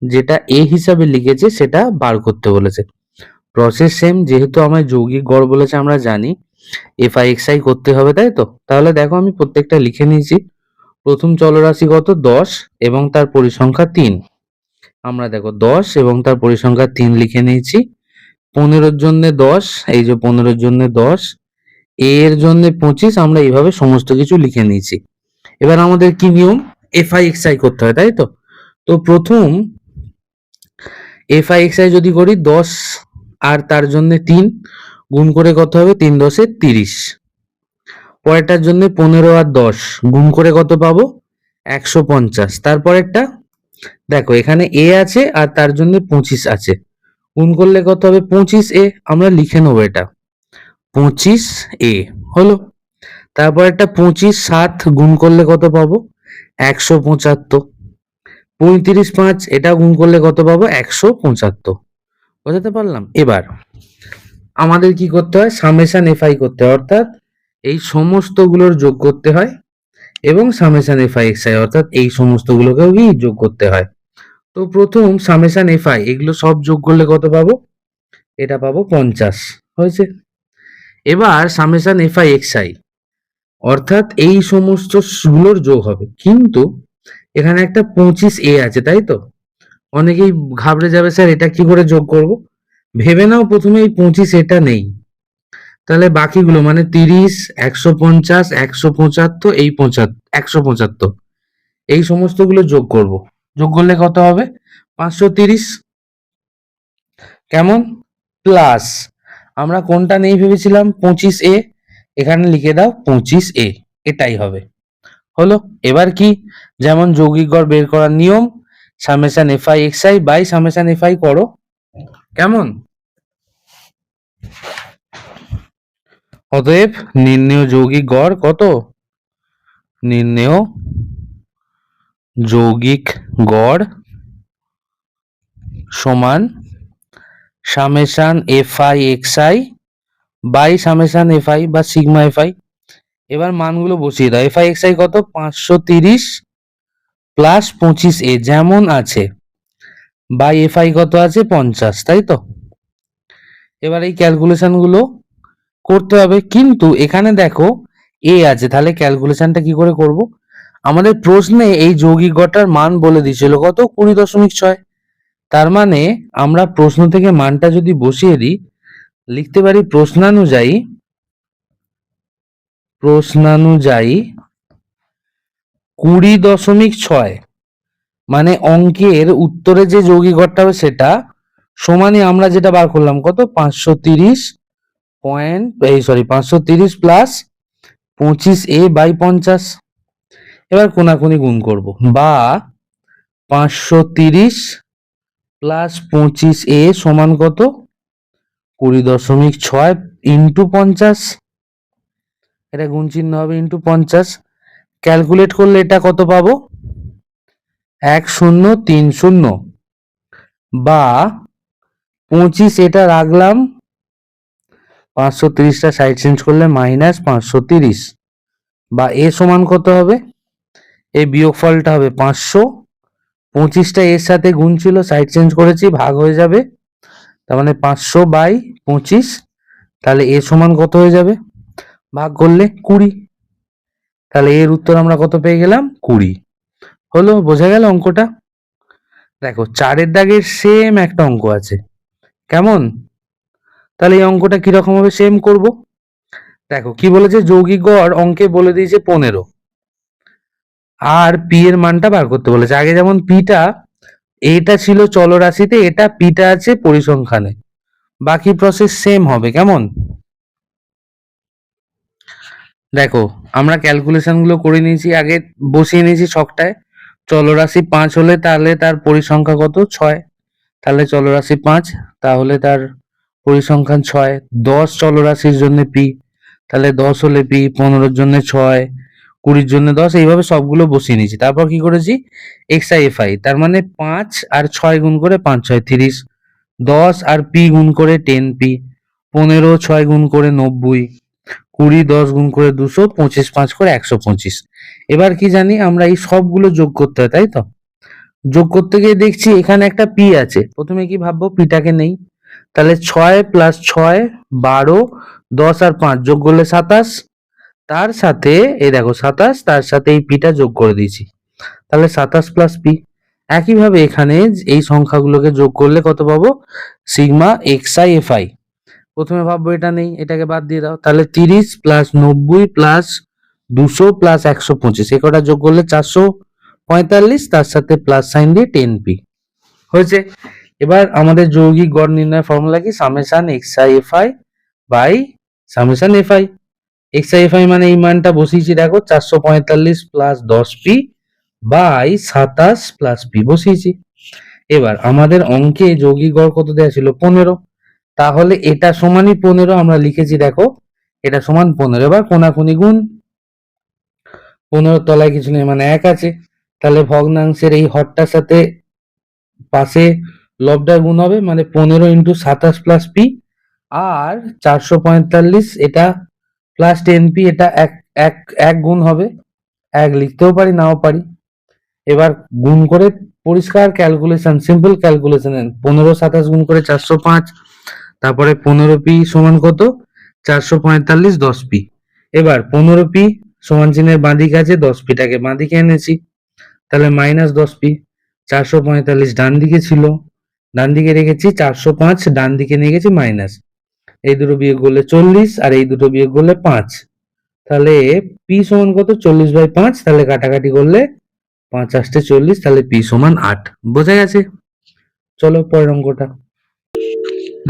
যেটা এ হিসাবে লিখেছে সেটা বার করতে বলেছে। প্রসেস সেম, যেহেতু আমায় যৌগিক গড় বলেছে আমরা জানি এফ আই এক্স আই করতে হবে, তাই তো? তাহলে দেখো আমি প্রত্যেকটা লিখে নিয়েছি। প্রথম চলরাশি কত? 10 এবং তার পরিসংখ্যা 3। আমরা দেখো 10 এবং তার পরিসংখ্যা 3 লিখে নিয়েছি। 15 জন্য 10, এই যে 15 জন্য 10, এর জন্য 25, আমরা এইভাবে সমস্ত কিছু লিখে নিয়েছি। এবার আমাদের কি নিয়ম? এফ আই এক্স আই করতে হয়, তাই তো? তো প্রথম এফ আই এক্স আই যদি করি 10 আর তার জন্য 3 গুণ করে কত হবে? 3 10 30। পরেরটার জন্য 15 আর 10 গুণ করে কত পাবো? 150। তারপরেরটা দেখো এখানে এ আছে আর তার জন্য 25 আছে, গুণ করলে কত হবে? 25 এ। আমরা লিখে নেবো এটা 25 এ হলো। তারপর একটা 25 7 গুণ করলে কত পাবো? 175। 35 5 এটা গুণ করলে কত পাবো? 175। বোঝাতে পারলাম? এবার আমাদের কি করতে হয়? সামেশন এফ আই করতে হয়, অর্থাৎ এই সমস্ত গুলোর যোগ করতে হয়, এবং summation F I X I অর্থাৎ এই সমস্ত গুলোকেও কি যোগ করতে হয়। তো প্রথম সামেশন এফ আই, এগুলো সব যোগ করলে কত পাবো? এটা পাবো 50। হয়েছে। এবার summation F I X I অর্থাৎ এই সমস্ত গুলোর যোগ হবে, কিন্তু এখানে একটা 25 এ আছে, তাই তো? অনেকেই ঘাবড়ে যাবে, স্যার এটা কি করে যোগ করব? ভেবে নাও প্রথমে এই 25 এটা নেই, তাহলে বাকিগুলো মানে 30 150 175 এই 175 এই সমস্ত গুলো যোগ করব। যোগ করলে কত হবে? 530। কেমন? প্লাস আমরা কোনটা নেই ভেবেছিলাম? 25 এ, এখানে লিখে দাও 25 এ, এটাই হবে। হলো। এবার কি, যেমন যৌগিক গড় বের করার নিয়ম, summation F I X I by summation F I করো। কেমন? অতএব নির্ণেয় যৌগিক গড় কত? নির্ণেয় যৌগিক গড় সমান summation F I X I by summation F I বা সিগমা এফ আই। এবার মানগুলো বসিয়ে দাও। এফ আই এক্স আই কত? 530 প্লাস 25 এ যেমন আছে, বাই এফ আই কত আছে? 50, তাই তো? এবার এই ক্যালকুলেশন গুলো করতে হবে, কিন্তু এখানে দেখো এ আছে, তাহলে ক্যালকুলেশনটা কি করে করব? আমাদের প্রশ্নে এই যৌগিক গড়টার মান বলে দিয়েছিল কত? 20.6। তার মানে আমরা প্রশ্ন থেকে মানটা যদি বসিয়ে দিই, লিখতে পারি প্রশ্নানুযায়ী 20.6, মানে অঙ্কের উত্তরে যে যৌগিক গড়টা হবে সেটা সমানই আমরা যেটা বার করলাম কত? 530 প্লাস 25 এ বাই 50। এবার কোনাকুনি গুণ করব, বা 530 প্লাস 25 এ সমান কত? 20.6 ইন্টু 50। এটা গুণ চিহ্ন হবে, ইন্টু 50। ক্যালকুলেট করলে এটা কত পাবো? 1030, বা 25 এটা রাখলাম, 530টা সাইড চেঞ্জ করলে মাইনাস 530, বা এ সমান কত হবে? এই বিয়োগফলটা হবে 500। 25টা এর সাথে গুণ ছিল, সাইড চেঞ্জ করেছি, ভাগ হয়ে যাবে, তার মানে 500 বাই 25। তাহলে এ সমান কত হয়ে যাবে? ভাগ করলে 20। তাহলে এর উত্তর আমরা কত পেয়ে গেলাম? 20। হলো, বোঝা গেল অঙ্কটা? দেখো 4-এর দাগের সেম একটা অঙ্ক আছে। কেমন? তাহলে এই অঙ্কটা কিরকম হবে? সেম করব। দেখো কি বলেছে, যৌগিক গড় অঙ্কে বলে দিয়েছে 15, আর পি এর মানটা বার করতে বলেছে। আগে যেমন পিটা, এটা ছিল চলরাশিতে, এটা পিটা আছে পরিসংখ্যানে, বাকি প্রসেস সেম হবে। কেমন? দেখো আমরা ক্যালকুলেশন গুলো করে নিয়েছি, আগে বসিয়ে নিয়েছি ছকটায়। চলরাশি 5 হলে তাহলে তার পরিসংখ্যা কত? 6। তাহলে চলরাশি 5, তাহলে তার পরিসংখ্যান 6। 10 চলরাশির জন্য পি, তাহলে 10 হলে পি, 15-র জন্য 6, 20-র জন্য 10, এইভাবে সবগুলো বসিয়ে নিয়েছি। তারপর কি করেছি, এক্সআই এফআই, তার মানে 5 আর 6 গুণ করে 5 6 30, 10 আর পি গুণ করে 10p, 15 6 গুণ করে 90, 20 10 গুণ করে 200, 25 5 করে 125। এবার কি জানি আমরা এই সবগুলো যোগ করতে হয়, তাই তো? যোগ করতে গিয়ে দেখছি এখানে একটা পি আছে, প্রথমে কি ভাববো, পিটাকে নেই। তাহলে 6 প্লাস 6 12, 10 আর 5 যোগ করলে 27, তার সাথে এই দেখো 27, তার সাথে এই পিটা যোগ করে দিয়েছি, তাহলে 27 প্লাস পি। একইভাবে এখানে এই সংখ্যাগুলোকে যোগ করলে কত পাবো, সিগমা এক্সআই এফআই। প্রথমে ভাববো এটা নেই, এটাকে বাদ দিয়ে দাও, তাহলে 30 প্লাস 90 প্লাস 200 প্লাস 125, এ কটা যোগ করলে 445, তার সাথে প্লাস সাইন দিয়ে 10p হয়েছে। এবার আমাদের যৌগিক গড় নির্ণয় ফর্মুলা কি, summation X I F I by summation F I. X I F I মানে এই মানটা বসিয়েছি, দেখো 445 plus 10p by 27 plus P বসিয়েছি। এবার আমাদের অঙ্কে যৌগিক গড় কত দেওয়া ছিল, 15, তাহলে এটা সমানই 15 আমরা লিখেছি, দেখো এটা সমান 15। এবার কোনাকুনি গুণ, 15 তলায় কিছু নেই মানে 1 আছে, তাহলে ভগ্নাংশের এই হরটার সাথে পাশে লবটার গুণ হবে, মানে 15 ইন্টু 27 প্লাস পি, আর 445 এটা প্লাস 10p, এটা এক এক এক গুণ হবে, এক লিখতেও পারি নাও পারি। এবার গুণ করে পরিষ্কার ক্যালকুলেশন, সিম্পল ক্যালকুলেশন, 15 27 গুণ করে 405, তারপরে 15p সমান কত, 445 10p। এবার 15p সমান চিহ্নের বাঁদিকে আছে, 10pটাকে বাঁদিকে এনেছি, তাহলে মাইনাস 10p, 445 ডান দিকে ছিল, ডান দিকে রেখেছি, 405 ডান দিকে নিয়ে গেছি মাইনাস, এই দুটো বিয়োগ করলে 40, আর এই দুটো বিয়োগ করলে 5, তাহলে p সমান কত, 40/5, তাহলে কাটাকাটি করলে 5 8 40, তাহলে p সমান 8। বোঝা গেছে? চলো পরের অঙ্কটা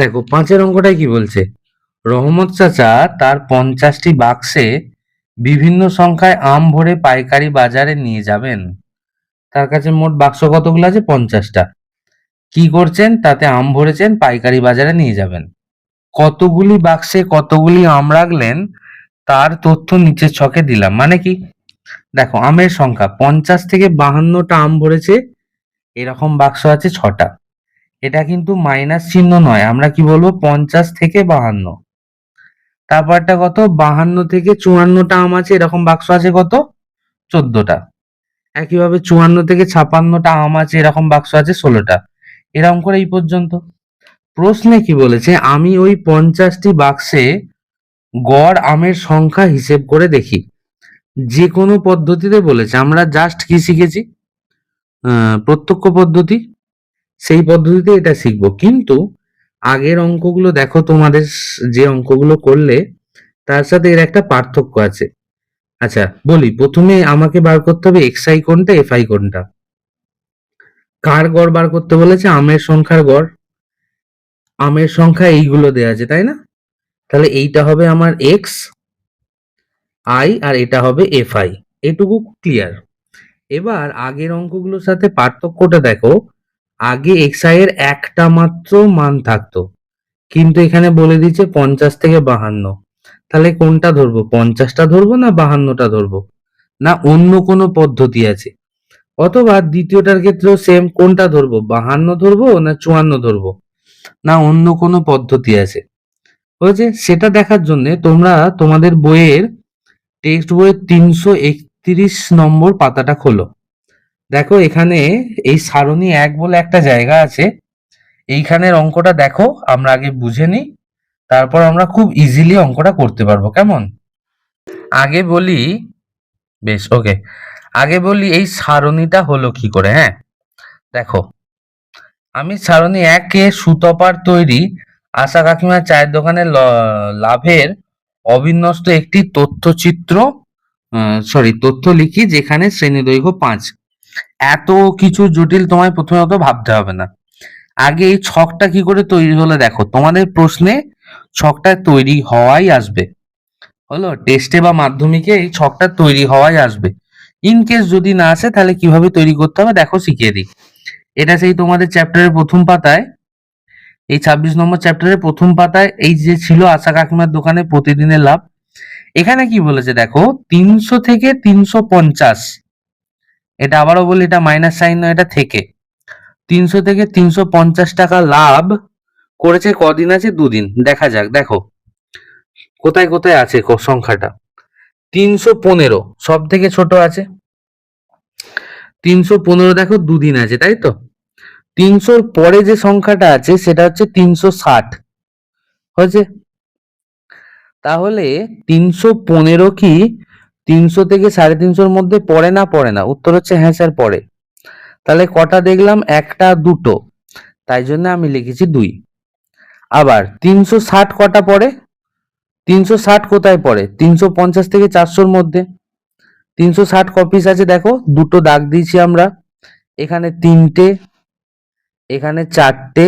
দেখো। 5-এর অঙ্কটাই কি বলছে, রহমত চাচা তার 50টি বাক্সে বিভিন্ন সংখ্যায় আম ভরে পাইকারি বাজারে নিয়ে যাবেন। তার কাছে মোট বাক্স কতগুলো আছে, 50টা। কি করছেন, তাতে আম ভরেছেন, পাইকারি বাজারে নিয়ে যাবেন। কতগুলি বাক্সে কতগুলি আম রাখলেন তার তথ্য নিচের ছকে দিলাম। মানে কি, দেখো আমের সংখ্যা 50 থেকে 52টা আম ভরেছে, এরকম বাক্স আছে 6টা। এটা কিন্তু মাইনাস চিহ্ন নয়, আমরা কি বলবো, 50 থেকে 52। তারপরটা কত, 52 থেকে 54টা আম আছে, এরকম বাক্স আছে কত, 14টা। একইভাবে 54 থেকে 56টা আম আছে, এরকম বাক্স আছে 16টা। এরকম করে এই পর্যন্ত। প্রশ্নে কি বলেছে, আমি ওই 50টি বাক্সে গড় আমের সংখ্যা হিসেব করে দেখি। যে কোনো পদ্ধতিতে বলেছে, আমরা জাস্ট কি শিখেছি, প্রত্যক্ষ পদ্ধতি, সেই পদ্ধতিতে এটা শিখবো। কিন্তু আগের অঙ্কগুলো দেখো, তোমাদের যে অঙ্কগুলো করলে তার সাথে এর একটা পার্থক্য আছে। আচ্ছা বলি, প্রথমে আমাকে বার করতে হবে এক্সআই কোনটা, এফআই কোনটা। কার গড় বার করতে বলেছে, আমের সংখ্যার গড়। আমের সংখ্যা এইগুলো দেয়া আছে, তাই না? তাহলে এইটা হবে আমার এক্স আই, আর এটা হবে এফআই। এটুকু ক্লিয়ার। এবার আগের অঙ্কগুলোর সাথে পার্থক্যটা দেখো, আগে এক্সআই এর একটা মাত্র মান থাকতো, কিন্তু এখানে বলে দিচ্ছে 50 থেকে 52। তাহলে কোনটা ধরবো, 50টা ধরবো না 52টা ধরবো, না অন্য কোনো পদ্ধতি আছে? অথবা দ্বিতীয়টার ক্ষেত্রেও সেম, কোনটা ধরবো, 52 ধরবো না 54 ধরবো, না অন্য কোনো পদ্ধতি আছে? হয়েছে, সেটা দেখার জন্য তোমরা তোমাদের বইয়ের টেক্সট বইয়ের 331 নম্বর পাতাটা খোলো। দেখো এখানে এই সারণী 1 বলে একটা জায়গা আছে, এইখানের অঙ্কটা দেখো, আমরা আগে বুঝে নিই, তারপর আমরা খুব ইজিলি অঙ্কটা করতে পারবো। কেমন? আগে বলি, বেশ ওকে, আগে বলি এই সারণীটা হলো কি করে। হ্যাঁ দেখো, আমি সারণী 1-এ সুতপার তৈরি আশা কাকিমার চায়ের দোকানে লাভের অবিন্যস্ত একটি তথ্যচিত্র, তথ্য লিখি, যেখানে শ্রেণী দৈর্ঘ্য 5। এত কিছু জটিল তোমায় প্রথমে অত ভাবতে হবে না। আগে এই ছকটা কি করে তৈরি হলো দেখো, তোমাদের প্রশ্নে ছকটা তৈরি হওয়াই আসবে, হলো টেস্টে বা মাধ্যমিকে এই ছকটা তৈরি হওয়াই আসবে। ইন কেস যদি না আসে, তাহলে কিভাবে তৈরি করতে হবে দেখো শিখিয়ে দিই। এটা সেই তোমাদের চ্যাপ্টারের প্রথম পাতায়, এই 26 নম্বর চ্যাপ্টারের প্রথম পাতায় এই যে ছিল আশা কাকিমার দোকানে প্রতিদিনের লাভ, এখানে কি বলেছে দেখো, 300 থেকে 350, এটা আবারও বলি, এটা মাইনাস সাইন নয়, এটা থেকে 300 থেকে 350 টাকা লাভ করেছে। কদিন আছে? দুদিন। দেখা যাক, দেখো কোথায় কোথায় আছে সংখ্যাটা। 315 সব থেকে ছোট আছে, 315 দেখো দুদিন আছে, তাই তো। 300-র পরে যে সংখ্যাটা আছে সেটা হচ্ছে 360, হয়েছে। তাহলে 315 কি 300 থেকে 350-র মধ্যে পড়ে না? পড়ে না। উত্তর হচ্ছে হ্যাঁ স্যার পড়ে। তাহলে কটা দেখলাম? একটা, দুটো, তাই জন্য আমি লিখেছি 2। আবার 360 কটা পড়ে? 360 কোথায় পড়ে? 350 থেকে 400-র মধ্যে। 360 কপিস আছে, দেখো দুটো দাগ দিয়েছি আমরা, এখানে 3টে, এখানে 4টে,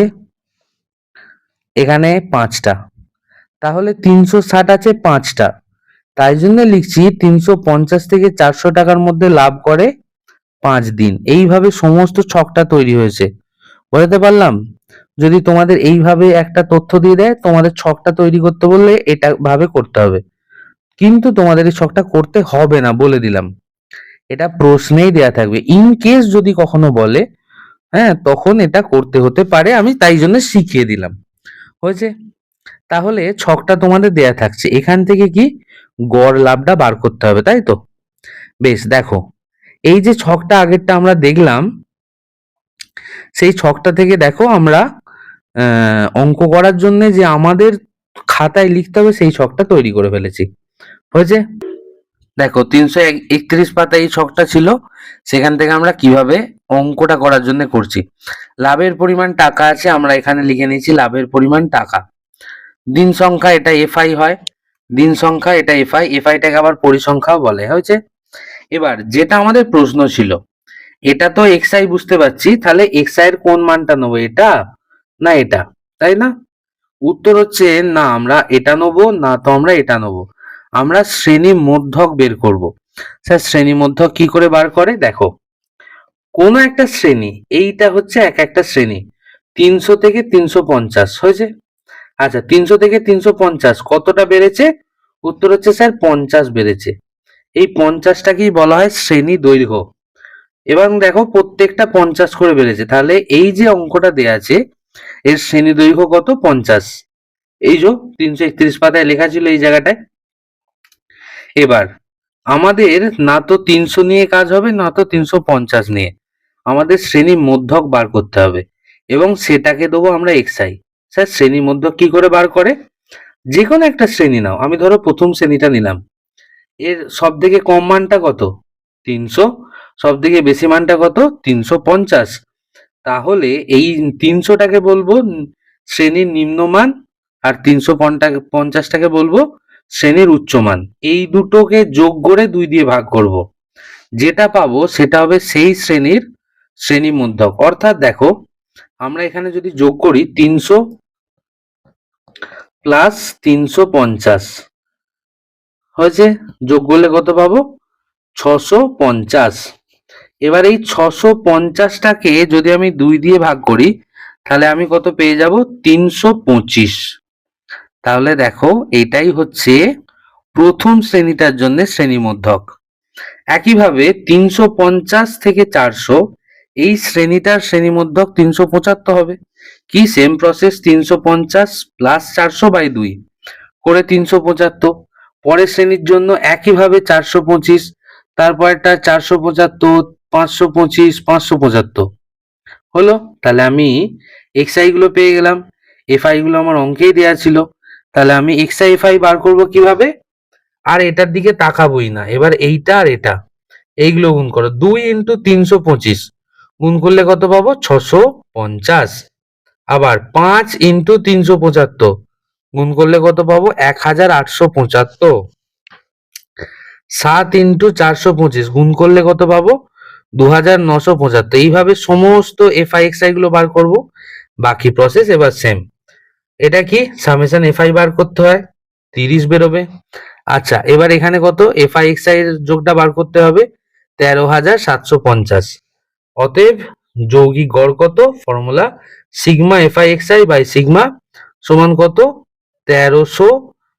এখানে 5টা। তাহলে 360 আছে 5টা, তাই জন্য লিখছি 350 থেকে 400 টাকার মধ্যে লাভ করে 5 দিন। এইভাবে সমস্ত ছকটা তৈরি হয়েছে, বোঝাতে পারলাম? যদি তোমাদের এইভাবে একটা তথ্য দিয়ে দেয়, তোমাদের ছকটা তৈরি করতে বললে এটা ভাবে করতে হবে, কিন্তু তোমাদের এই ছকটা করতে হবে না, বলে দিলাম। এটা প্রশ্নেই দেয়া থাকবে, ইন কেস যদি কখনো বলে, হ্যাঁ, তখন এটা করতে হতে পারে, আমি তাই জন্য শিখিয়ে দিলাম, হয়েছে। তাহলে ছকটা তোমাদের দেয়া থাকছে, এখান থেকে কি গড় লাভটা বার করতে হবে, তাই তো। বেশ, দেখো এই যে ছকটা আগেরটা আমরা দেখলাম, সেই ছকটা থেকে দেখো আমরা অঙ্ক করার জন্য যে আমাদের খাতায় লিখতে হবে সেই ছকটা তৈরি করে ফেলেছি, হয়েছে। দেখো 331 পাতায় এই ছকটা ছিল, সেখান থেকে আমরা কিভাবে অঙ্কটা করার জন্য করছি। লাভের পরিমাণ টাকা আছে, আমরা এখানে লিখে নিয়েছি লাভের পরিমাণ টাকা। দিন সংখ্যা, এটা এফআই হয়, দিন সংখ্যা এটা এফআই, এফআইটাকে আবার পরিসংখ্যাও বলে, হয়েছে। এবার যেটা আমাদের প্রশ্ন ছিল, এটা তো এক্সআই বুঝতে পারছি, তাহলে এক্সআই এর কোন মানটা নেবো, এটা না এটা, তাই না? উত্তর হচ্ছে না, আমরা এটা নেবো না, তো আমরা এটা নেবো। আমরা শ্রেণী মধ্যক বের করব। স্যার শ্রেণী মধ্যক কি করে বার করে? দেখো, কোন একটা শ্রেণী, এইটা হচ্ছে এক একটা শ্রেণী, 300 থেকে 350, হয়েছে। আচ্ছা, 300 থেকে 350 কতটা বেড়েছে? উত্তর হচ্ছে স্যার 50 বেড়েছে। এই 50টাকেই বলা হয় শ্রেণী দৈর্ঘ্য। এবং দেখো প্রত্যেকটা 50 করে বেড়েছে, তাহলে এই যে অঙ্কটা দেয়া আছে এর শ্রেণী দৈর্ঘ্য কত? 50। এই যে 331 পাতায় লেখা ছিল এই জায়গাটায়। এবার আমাদের না তো 300 নিয়ে কাজ হবে, না তো 350 নিয়ে, আমাদের শ্রেণী মধ্যক বার করতে হবে, এবং সেটাকে দেবো আমরা এক্সআই। স্যার শ্রেণী মধ্যক কি করে বার করে? যে কোনো একটা শ্রেণী নাও, আমি ধরো প্রথম শ্রেণীটা নিলাম, এর সব থেকে কম মানটা কত? 300। সব থেকে বেশি মানটা কত? 350। তাহলে এই 300টাকে বলবো শ্রেণীর নিম্নমান, আর 350টাকে বলবো শ্রেণীর উচ্চমান। এই দুটোকে যোগ করে 2 দিয়ে ভাগ করব, যেটা পাবো সেটা হবে সেই শ্রেণীর শ্রেণী মধ্যক। অর্থাৎ দেখো, আমরা এখানে যদি যোগ করি 300 প্লাস 350, হয়েছে, যোগ করলে কত পাবো? 650। এবার এই 650টাকে যদি আমি 2 দিয়ে ভাগ করি, তাহলে আমি কত পেয়ে যাব? 325। তাহলে দেখো এটাই হচ্ছে প্রথম শ্রেণীটার জন্য শ্রেণী মধ্যক। একইভাবে 350 থেকে 400, এই শ্রেণীটার শ্রেণী মধ্যক 375 হবে। কি সেম প্রসেস, 350 প্লাস 400/2 করে 375। পরের শ্রেণীর জন্য একইভাবে 425, তারপরটা 475, 525, 575 হলো। তাহলে আমি এক্সআই গুলো পেয়ে গেলাম, এফআই গুলো আমার অঙ্কেই দেওয়া ছিল। তাহলে আমি এক্সআই এফআই বার করব কিভাবে? আর এটার দিকে তাকাবোই না, এবার এইটা আর এটা, এইগুলো গুণ করো, 2 ইন্টু 325 গুণ করলে কত পাবো? 650। আবার 5 ইন্টু 375 গুণ করলে কত পাবো? 1875। 7 ইন্টু 425 গুণ করলে কত পাবো? 2975। এইভাবে সমস্ত এফআই এক্সআই গুলো বার করব। বাকি প্রসেস এবার সেম। এটা কি সামেশন এফআই বার করতে হয়, 30 বেরোবে। আচ্ছা, এবার এখানে কত? এফআই এক্সআই এর যোগটা বার করতে হবে, 13,750। অতএব যৌগিক গড় কত? Formula sigma F I X I by sigma সমান কত? 1300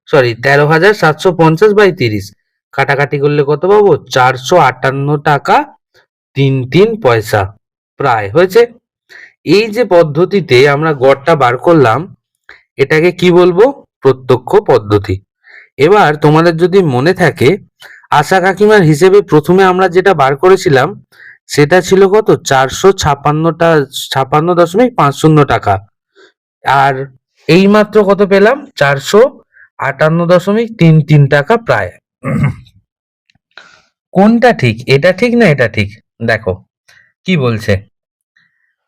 সরি 13,750/30 কাটাকাটি করলে কত পাবো? 458 টাকা 33 পয়সা প্রায় হয়েছে। এই যে পদ্ধতিতে আমরা গড়টা বার করলাম, এটাকে কি বলবো? প্রত্যক্ষ পদ্ধতি। এবার তোমাদের যদি মনে থাকে, আশা কাকিমার হিসেবে প্রথমে আমরা যেটা বার করেছিলাম সেটা ছিল কত? 456.50 টাকা। আর এইমাত্র কত পেলাম? 458.33 টাকা প্রায়। কোনটা ঠিক? এটা ঠিক না এটা ঠিক? দেখো কি বলছে,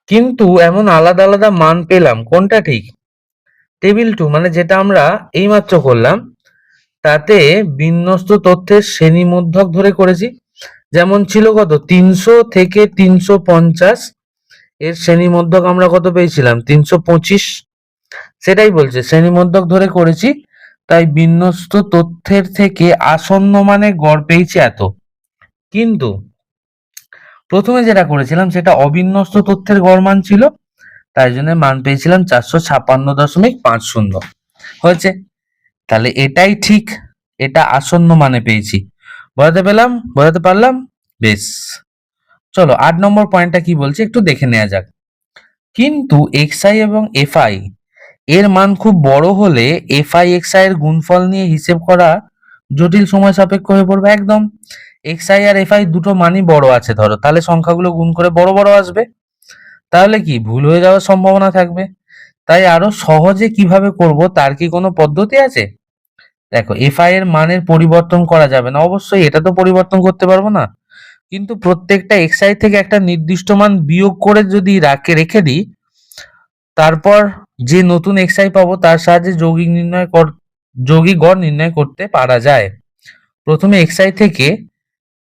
কিন্তু এমন আলাদা আলাদা মান পেলাম, কোনটা ঠিক? টেবিল 2 মানে যেটা আমরা এইমাত্র করলাম, তাতে বিন্যস্ত তথ্যের শ্রেণীমধ্যক ধরে করেছি। যেমন ছিল কত? 300 থেকে 350, এর শ্রেণীমধ্যক আমরা কত পেয়েছিলাম? 325। সেটাই বলছে শ্রেণীমধ্যক ধরে করেছি, তাই বিন্যস্ত তথ্যের থেকে আসন্ন মানে গড় পেয়েছি এত। কিন্তু প্রথমে যেটা করেছিলাম সেটা অবিন্যস্ত তথ্যের গড় মান ছিল, তাই জন্য মান পেয়েছিলাম 456.50 হয়েছে। তাহলে এটাই ঠিক, এটা আসন্ন মানে পেয়েছি। বোঝাতে পারলাম? বেশ, চলো 8 নম্বর পয়েন্টটা কি বলছে একটু দেখে নেওয়া যাক। কিন্তু xi এবং fi এর মান খুব বড় হলে fi xi এর গুণফল নিয়ে হিসেব করা জটিল সময় সাপেক্ষ হয়ে পড়বে। একদম, xi আর fi দুটো মানই বড় আছে ধরো, তাহলে সংখ্যাগুলো গুণ করে বড় বড় আসবে, তাহলে কি ভুল হয়ে যাওয়ার সম্ভাবনা থাকবে। তাই আরো সহজে কিভাবে করব তার কি কোনো পদ্ধতি আছে? দেখো, fi এর মানের পরিবর্তন করা যাবে না, অবশ্যই এটা তো পরিবর্তন করতে পারবো না, কিন্তু প্রত্যেকটা xi থেকে একটা নির্দিষ্ট মান বিয়োগ করে যদি রেখে দিই, তারপর যে নতুন xi পাবো তার সাহায্যে যৌগিক গড় নির্ণয় করতে পারা যায়। প্রথমে xi থেকে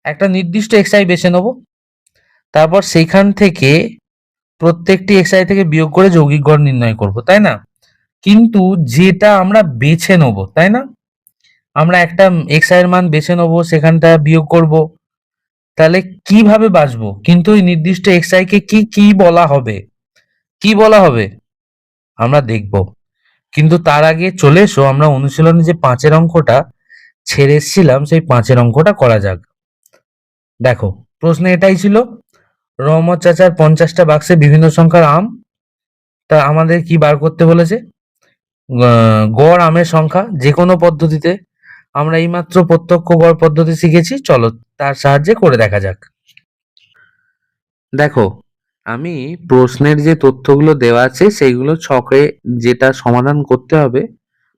একটা নির্দিষ্ট xi বেছে নেব, তারপর সেখান থেকে প্রত্যেকটি xi থেকে বিয়োগ করে যৌগিক গড় নির্ণয় করব, তাই না? কিন্তু যেটা আমরা বেছে নেব, তাই না, আমরা একটা xi এর মান বেছে নেব, সেখানটা বিয়োগ করব, তাহলে কিভাবে বাঁচবো? কিন্তু ওই নির্দিষ্ট xi কে কি কি বলা হবে, কি বলা হবে আমরা দেখব। কিন্তু তার আগে চলে এসো আমরা অনুশীলনে যে 5-এর অঙ্কটা ছেড়ে এসেছিলাম সেই 5-এর অঙ্কটা করা যাক। দেখো, প্রশ্ন এটাই ছিল, রহমত চাচার 50টা বাক্সে বিভিন্ন সংখ্যার আম, তা আমাদের কি বার করতে বলেছে? গড় আমের সংখ্যা যে কোনো পদ্ধতিতে। আমরা এইমাত্র প্রত্যক্ষ গড় পদ্ধতি শিখেছি, চলো তার সাহায্যে করে দেখা যাক। দেখো, আমি প্রশ্নের যে তথ্যগুলো দেওয়া আছে সেইগুলো ছকে যেটা সমাধান করতে হবে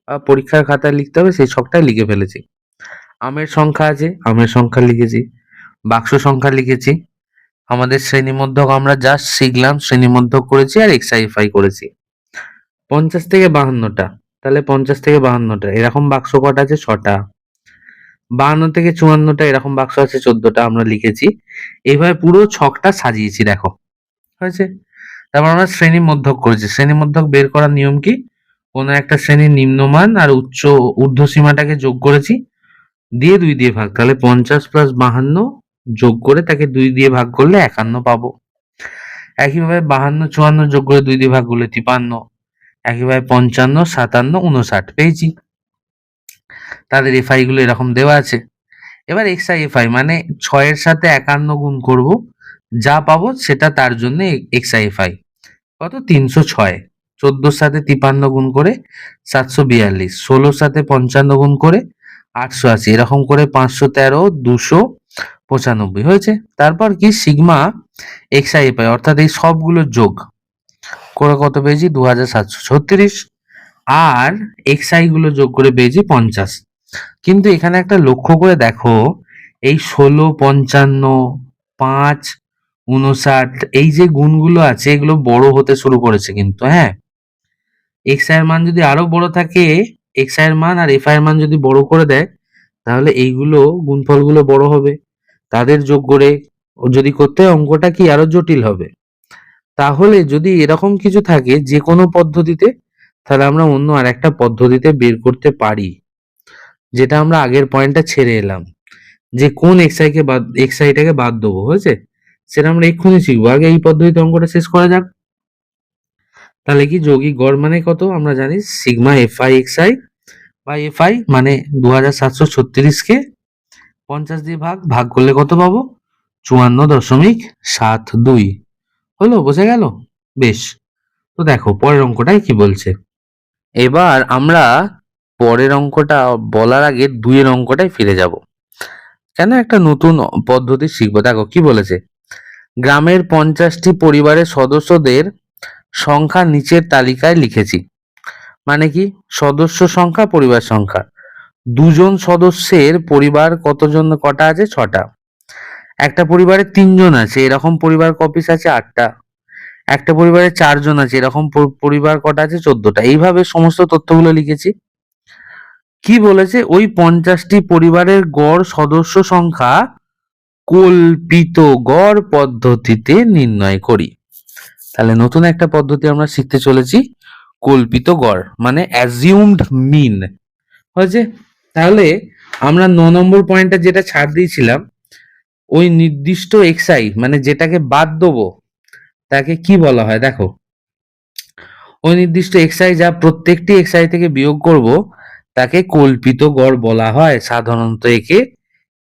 বা পরীক্ষার খাতায় লিখতে হবে সেই ছকটাই লিখে ফেলেছি। আমের সংখ্যা আছে, আমের সংখ্যা লিখেছি, বাক্স সংখ্যা লিখেছি, আমাদের শ্রেণীমধ্যক আমরা জাস্ট শিখলাম, শ্রেণীমধ্যক করেছি আর এক্সাইফাই করেছি। 50 থেকে 52টা, তাহলে 50 থেকে 52টা এরকম বাক্স কটা আছে? 6টা। 52 থেকে 54টা এরকম বাক্স আছে 14টা, আমরা লিখেছি। এইভাবে পুরো ছকটা সাজিয়েছি, দেখো হয়েছে। তারপর আমরা শ্রেণী মধ্যক করেছি। শ্রেণী মধ্যক বের করার নিয়ম কি? কোনো একটা শ্রেণীর নিম্নমান আর ঊর্ধ্ব সীমাটাকে যোগ করেছি, দিয়ে 2 দিয়ে ভাগ, তাহলে 50 প্লাস 52 যোগ করে তাকে 2 দিয়ে ভাগ করলে 51 পাবো। একইভাবে 52 54 যোগ করে 2 দিয়ে ভাগ করলে 53। একইভাবে 55 57 59 পেয়েছি। তাদের এফআই গুলো এরকম দেওয়া আছে। এবার এক্সআই এফআই মানে 6-এর সাথে 51 গুণ করব, যা পাবো সেটা তার জন্য এক্সআই এফআই কত? 306। 14-র সাথে 53 গুণ করে 742, 16-র সাথে 55 গুণ করে 880, এরকম করে 513 295 হয়েছে। তারপর কি সিগমা এক্সআই এফআই অর্থাৎ এই সবগুলো যোগ করে কত পেয়েছি? 2736। আর এক্সআই গুলো যোগ করে পেয়েছি 50। কিন্তু এখানে একটা লক্ষ্য করে দেখো, এই 16, 55, 5, 59 এই যে গুণগুলো আছে এগুলো বড় হতে শুরু করেছে কিন্তু, হ্যাঁ। এক্স আই এর মান যদি আরো বড় থাকে, এক্স আই এর মান আর এফ আই এর মান যদি বড় করে দেয়, তাহলে এইগুলো গুণফলগুলো বড় হবে, তাদের যোগ করে যদি করতে হয় অঙ্কটা কি আরো জটিল হবে। তাহলে যদি এরকম কিছু থাকে যে কোনো পদ্ধতিতে, তাহলে আমরা অন্য আর একটা পদ্ধতিতে বের করতে পারি, যেটা আমরা আগের পয়েন্টটা ছেড়ে এলাম, যে কোন এক্সআইটাকে বাদ দেবো, হয়েছে, সেটা আমরা এক্ষুনি শিখবো। আগে এই পদ্ধতিতে অঙ্কটা শেষ করা যাক। তাহলে কি যৌগিক গড় মানে কত আমরা জানি? Sigma F I X I বা এফআই মানে 2736 কে 50 দিয়ে ভাগ ভাগ করলে কত পাবো? 54.72। হলো, বোঝা গেল? বেশ। তো দেখো পরের অঙ্কটাই কি বলছে। এবার আমরা পরের অঙ্কটা বলার আগে 2 এর অঙ্কটাই ফিরে যাব, কেন একটা নতুন পদ্ধতি শিখবো। দেখো কি বলেছে, গ্রামের 50টি পরিবারের সদস্যদের সংখ্যা নিচের তালিকায় লিখেছি। মানে কি, সদস্য সংখ্যা পরিবার সংখ্যা, দুজন সদস্যের পরিবার কতজন, কটা আছে? 6টা। একটা পরিবারে 3জন আছে, এরকম পরিবার কপিস আছে 8টা। একটা পরিবারে 4জন আছে, এরকম পরিবার কটা আছে? 14টা। এইভাবে সমস্ত তথ্যগুলো লিখেছি। কি বলেছে, ওই 50টি পরিবারের গড় সদস্য সংখ্যা কল্পিত গড় পদ্ধতিতে নির্ণয় করি। তাহলে নতুন একটা পদ্ধতি আমরা শিখতে চলেছি, কল্পিত গড় মানে অ্যাজিউমড মিন। হয়েছে? তাহলে আমরা 9 নম্বর পয়েন্টটা যেটা ছাড় দিয়েছিলাম, ওই নির্দিষ্ট এক্সআই মানে যেটাকে বাদ দেবো তাকে কি বলা হয়? দেখো, ওই নির্দিষ্ট এক্সআই যা প্রত্যেকটি এক্সআই থেকে বিয়োগ করব তাকে কল্পিত গড় বলা হয়। সাধারণত একে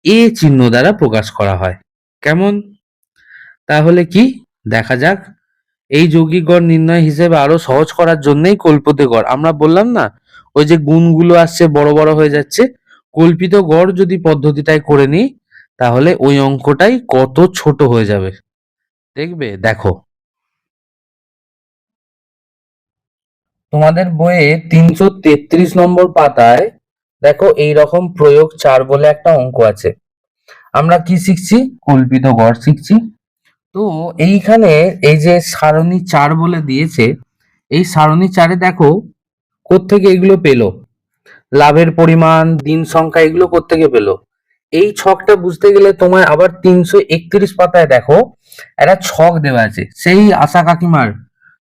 এ চিহ্ন দ্বারা প্রকাশ করা হয়। কেমন? তাহলে কি দেখা যাক। এই যৌগিক গড় নির্ণয় হিসেবে আরো সহজ করার জন্যই কল্পিত গড়, আমরা বললাম না ওই যে গুণগুলো আসছে বড় বড় হয়ে যাচ্ছে, কল্পিত গড় যদি পদ্ধতিটাই করে নিই তাহলে ওই অঙ্কটাই কত ছোট হয়ে যাবে দেখবে। দেখো তোমাদের বইয়ে 333 নম্বর পাতায় দেখো এইরকম প্রয়োগ 4 বলে একটা অঙ্ক আছে। আমরা কি শিখছি? কল্পিত গড় শিখছি। তো এইখানে এই যে সারণী 4 বলে দিয়েছে, এই সারণী 4-এ দেখো কোত্থেকে এগুলো পেলো, লাভের পরিমাণ, দিন সংখ্যা, এগুলো কোত্থেকে পেলো। এই ছকটা বুঝতে গেলে তোমায় আবার 331 পাতায় দেখো একটা ছক দেওয়া আছে, সেই আশা কাকিমার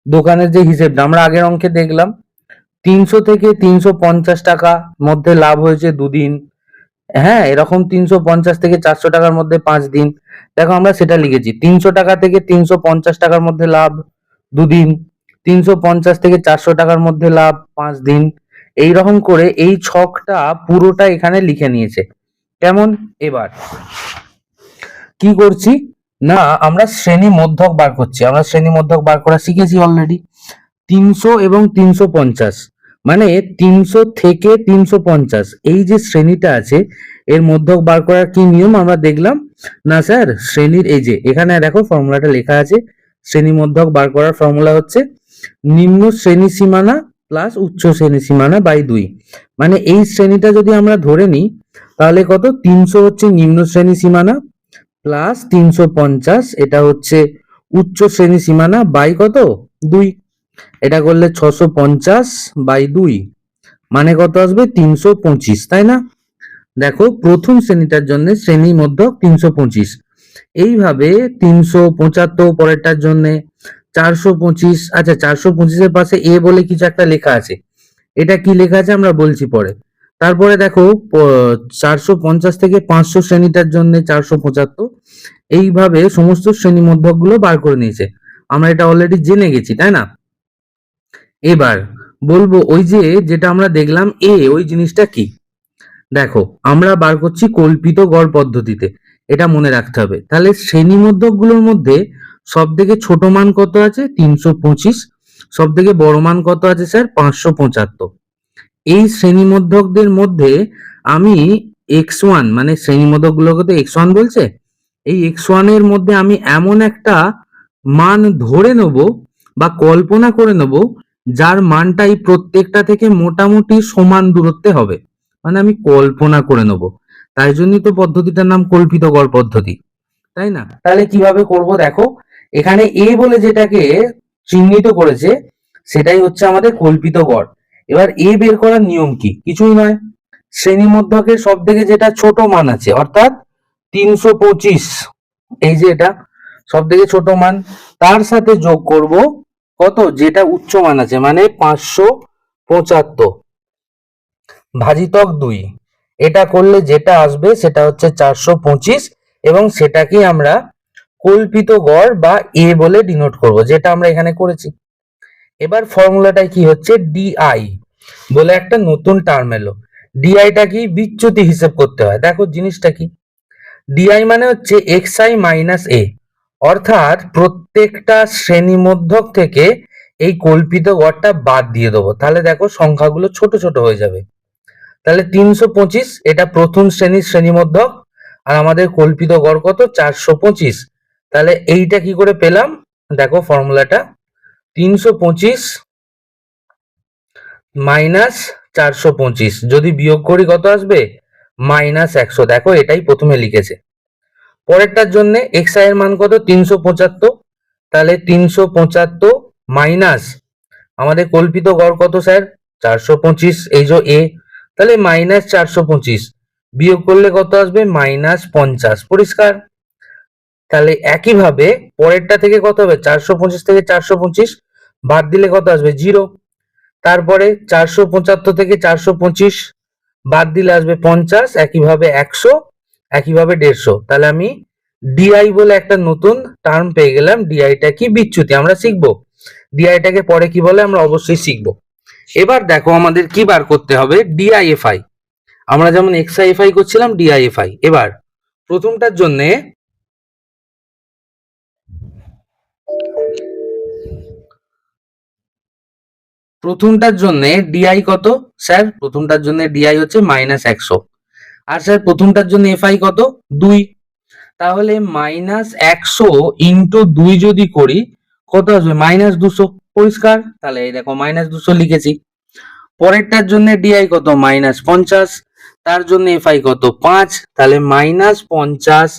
দোকানের যে হিসেবটা আমরা আগের অঙ্কে দেখলাম। 300 থেকে 350 টাকা মধ্যে লাভ হয়েছে 2 দিন। হ্যাঁ, এরকম 350 থেকে 400 টাকার মধ্যে 5 দিন। দেখো আমরা সেটা লিখেছি, 300 টাকা থেকে 350 টাকার মধ্যে লাভ 2 দিন, 350 থেকে 400 টাকার মধ্যে লাভ 5 দিন। এইরকম করে এই ছকটা পুরোটা এখানে লিখে নিয়েছে। কেমন? এবার কি করছি না, আমরা শ্রেণী মধ্যক বার করছি। আমরা শ্রেণী মধ্যক বার করা শিখেছি অলরেডি। 300 এবং 350 মানে 300 থেকে 350 এই যে শ্রেণীটা আছে এর মধ্যক বার করার কি নিয়ম আমরা দেখলাম না স্যার? শ্রেণীর এই যে এখানে দেখো ফর্মুলাটা লেখা আছে, শ্রেণী মধ্যক বার করার ফর্মুলা হচ্ছে নিম্ন শ্রেণী সীমানা প্লাস উচ্চ শ্রেণী সীমানা বাই 2। মানে এই শ্রেণীটা যদি আমরা ধরে নিই তাহলে কত, 300 হচ্ছে নিম্ন শ্রেণী সীমানা প্লাস 350 এটা হচ্ছে উচ্চ শ্রেণী সীমানা বাই কত, 2। এটা করলে 650/2 মানে কত আসবে, 325, তাই না? দেখো প্রথম শ্রেণীটার জন্য শ্রেণী মধ্যক 325, এইভাবে 375 পরেরটার জন্য 425। আচ্ছা, 425-এর পাশে এ বলে কিছু একটা লেখা আছে, এটা কি লেখা আছে আমরা বলছি পরে। তারপরে দেখো 450 থেকে 500 শ্রেণীটার জন্য 475। এইভাবে সমস্ত শ্রেণী মধ্যক গুলো বার করে নিয়েছে, আমরা এটা অলরেডি জেনে গেছি, তাই না? এবার বলবো ওই যে যেটা আমরা দেখলাম ওই জিনিসটা কি। দেখো আমরা বার করছি কল্পিত গড় পদ্ধতিতে, এটা মনে রাখতে হবে। তাহলে শ্রেণী মধ্যক গুলোর মধ্যে সব থেকে ছোট মান কত আছে? 325। সব থেকে বড় মান কত আছে স্যার? 575। এই শ্রেণী মধ্যকদের মধ্যে আমি x1 মানে শ্রেণী মধ্যক গুলোকে তো x1 বলছে, এই x1 এর মধ্যে আমি এমন একটা মান ধরে নেব বা কল্পনা করে নেব যার মানটাই প্রত্যেকটা থেকে মোটামুটি সমান দূরত্বে হবে। মানে আমি কল্পনা করে নেব, তাই জন্যই তো পদ্ধতিটার নাম কল্পিত গড় পদ্ধতি, তাই না? তাহলে কিভাবে করব দেখো, এখানে এ বলে যেটাকে চিহ্নিত করেছে সেটাই হচ্ছে আমাদের কল্পিত গড়। এবার এ বের করার নিয়ম কি? কিছুই নয়, শ্রেণী মধ্যকের সব থেকে যেটা ছোট মান আছে অর্থাৎ 325, এই যে এটা সব থেকে ছোট মান, তার সাথে যোগ করব কত, যেটা উচ্চ মান আছে মানে 575 ভাজিতক 2। এটা করলে যেটা আসবে সেটা হচ্ছে 425 এবং সেটাকে আমরা কল্পিত গড় বা এ বলে ডিনোট করব, যেটা আমরা এখানে করেছি। এবার ফর্মুলাটাই কি হচ্ছে, ডিআই বলে একটা নতুন টার্ম এলো। ডিআইটা কি বিচ্যুতি হিসেব করতে হয়। দেখো জিনিসটা কি, ডিআই মানে হচ্ছে এক্স আই মাইনাস এ, অর্থাৎ প্রত্যেকটা শ্রেণী মধ্যক থেকে এই কল্পিত গড়টা বাদ দিয়ে দেবো, তাহলে দেখো সংখ্যাগুলো ছোট ছোট হয়ে যাবে। তাহলে 325 এটা প্রথম শ্রেণীর শ্রেণীমধ্যক, আর আমাদের কল্পিত গড় কত 425। তাহলে এইটা কি করে পেলাম, দেখো ফর্মুলাটা 325 মাইনাস 425 যদি বিয়োগ করি কত আসবে -100। দেখো এটাই প্রথমে লিখেছে। পরেরটার জন্য এক্স আই এর মান কত 375, তাহলে 375 মাইনাস আমাদের কল্পিত গড় কত স্যার 425, এই যে এ, তাহলে -425 বিয়োগ করলে কত আসবে -50। পরিষ্কার। তাহলে একইভাবে পরেরটা থেকে কত হবে 425 থেকে 425 বাদ দিলে কত আসবে 0। তারপরে 475 থেকে 425 বাদ দিলে আসবে 50, একইভাবে 100, একইভাবে 150। তাহলে আমি ডিআই বলে একটা নতুন টার্ম পেয়ে গেলাম। ডিআইটা কি বিচ্যুতি, আমরা শিখবো ডিআইটাকে পরে কি বলে আমরা অবশ্যই শিখবো। এবার দেখো আমাদের কি বার করতে হবে ডিআইএফআই। আমরা যেমন এক্সআইএফআই করছিলাম ডিআইএফআই। এবার প্রথমটার জন্য ডিআই কত স্যার, প্রথমটার জন্য ডিআই হচ্ছে -100, আর স্যার প্রথমটার জন্য এফআই কত 2। তাহলে -100 ইন্টু 2 যদি করি কত আসবে -200। পরিষ্কার। তাহলে এই দেখো -200 লিখেছি। পরেরটার জন্য ডিআই কত -50, তার জন্য এফআই কত 5, তাহলে -50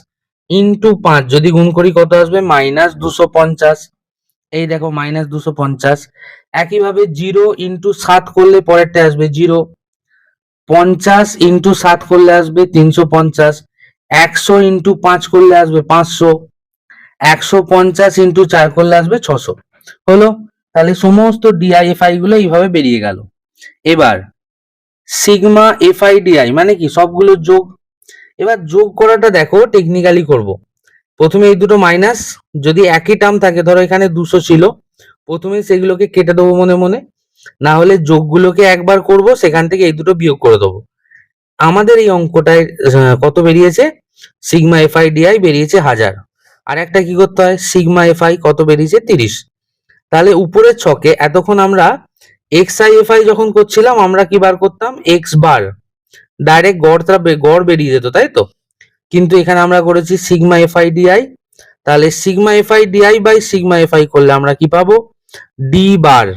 ইন্টু 5 যদি গুণ করি কত আসবে -250। এই দেখো -250। একইভাবে 0 ইন্টু 7 করলে পরেরটা আসবে 0, 50 ইন্টু 7 করলে আসবে 350, 100 ইন্টু 5 করলে আসবে 500, 150 ইন্টু 4 করলে আসবে 600। হলো। তাহলে সমস্ত ডিআইএফআই গুলো এইভাবে বেরিয়ে গেল। এবার সিগমা এফআই ডিআই মানে কি সবগুলো যোগ। এবার যোগ করাটা দেখো টেকনিক্যালি করব। প্রথমে এই দুটো মাইনাস, যদি একই টার্ম থাকে ধরো এখানে 200 ছিল, প্রথমে সেগুলোকে কেটে দেবো মনে মনে, না হলে যোগগুলোকে একবার করব, সেখান থেকে এই দুটো বিয়োগ করে দেবো। আমাদের এই অঙ্কটায় কত বেরিয়েছে, সিগমা এফআই ডিআই বেরিয়েছে 1000। আর একটা কি করতে হয়, সিগমা এফআই কত বেরিয়েছে 30। তাহলে উপরের ছকে এতক্ষণ আমরা এক্স আই এফআই যখন করছিলাম আমরা কি বার করতাম এক্স বার, ডাইরেক্ট গড় বেরিয়ে যেত, তাই তো। কিন্তু এখানে আমরা করেছি সিগমা এফআই ডিআই, তাহলে sigma F I D I by sigma F I করলে আমরা কি পাবো ডি বার।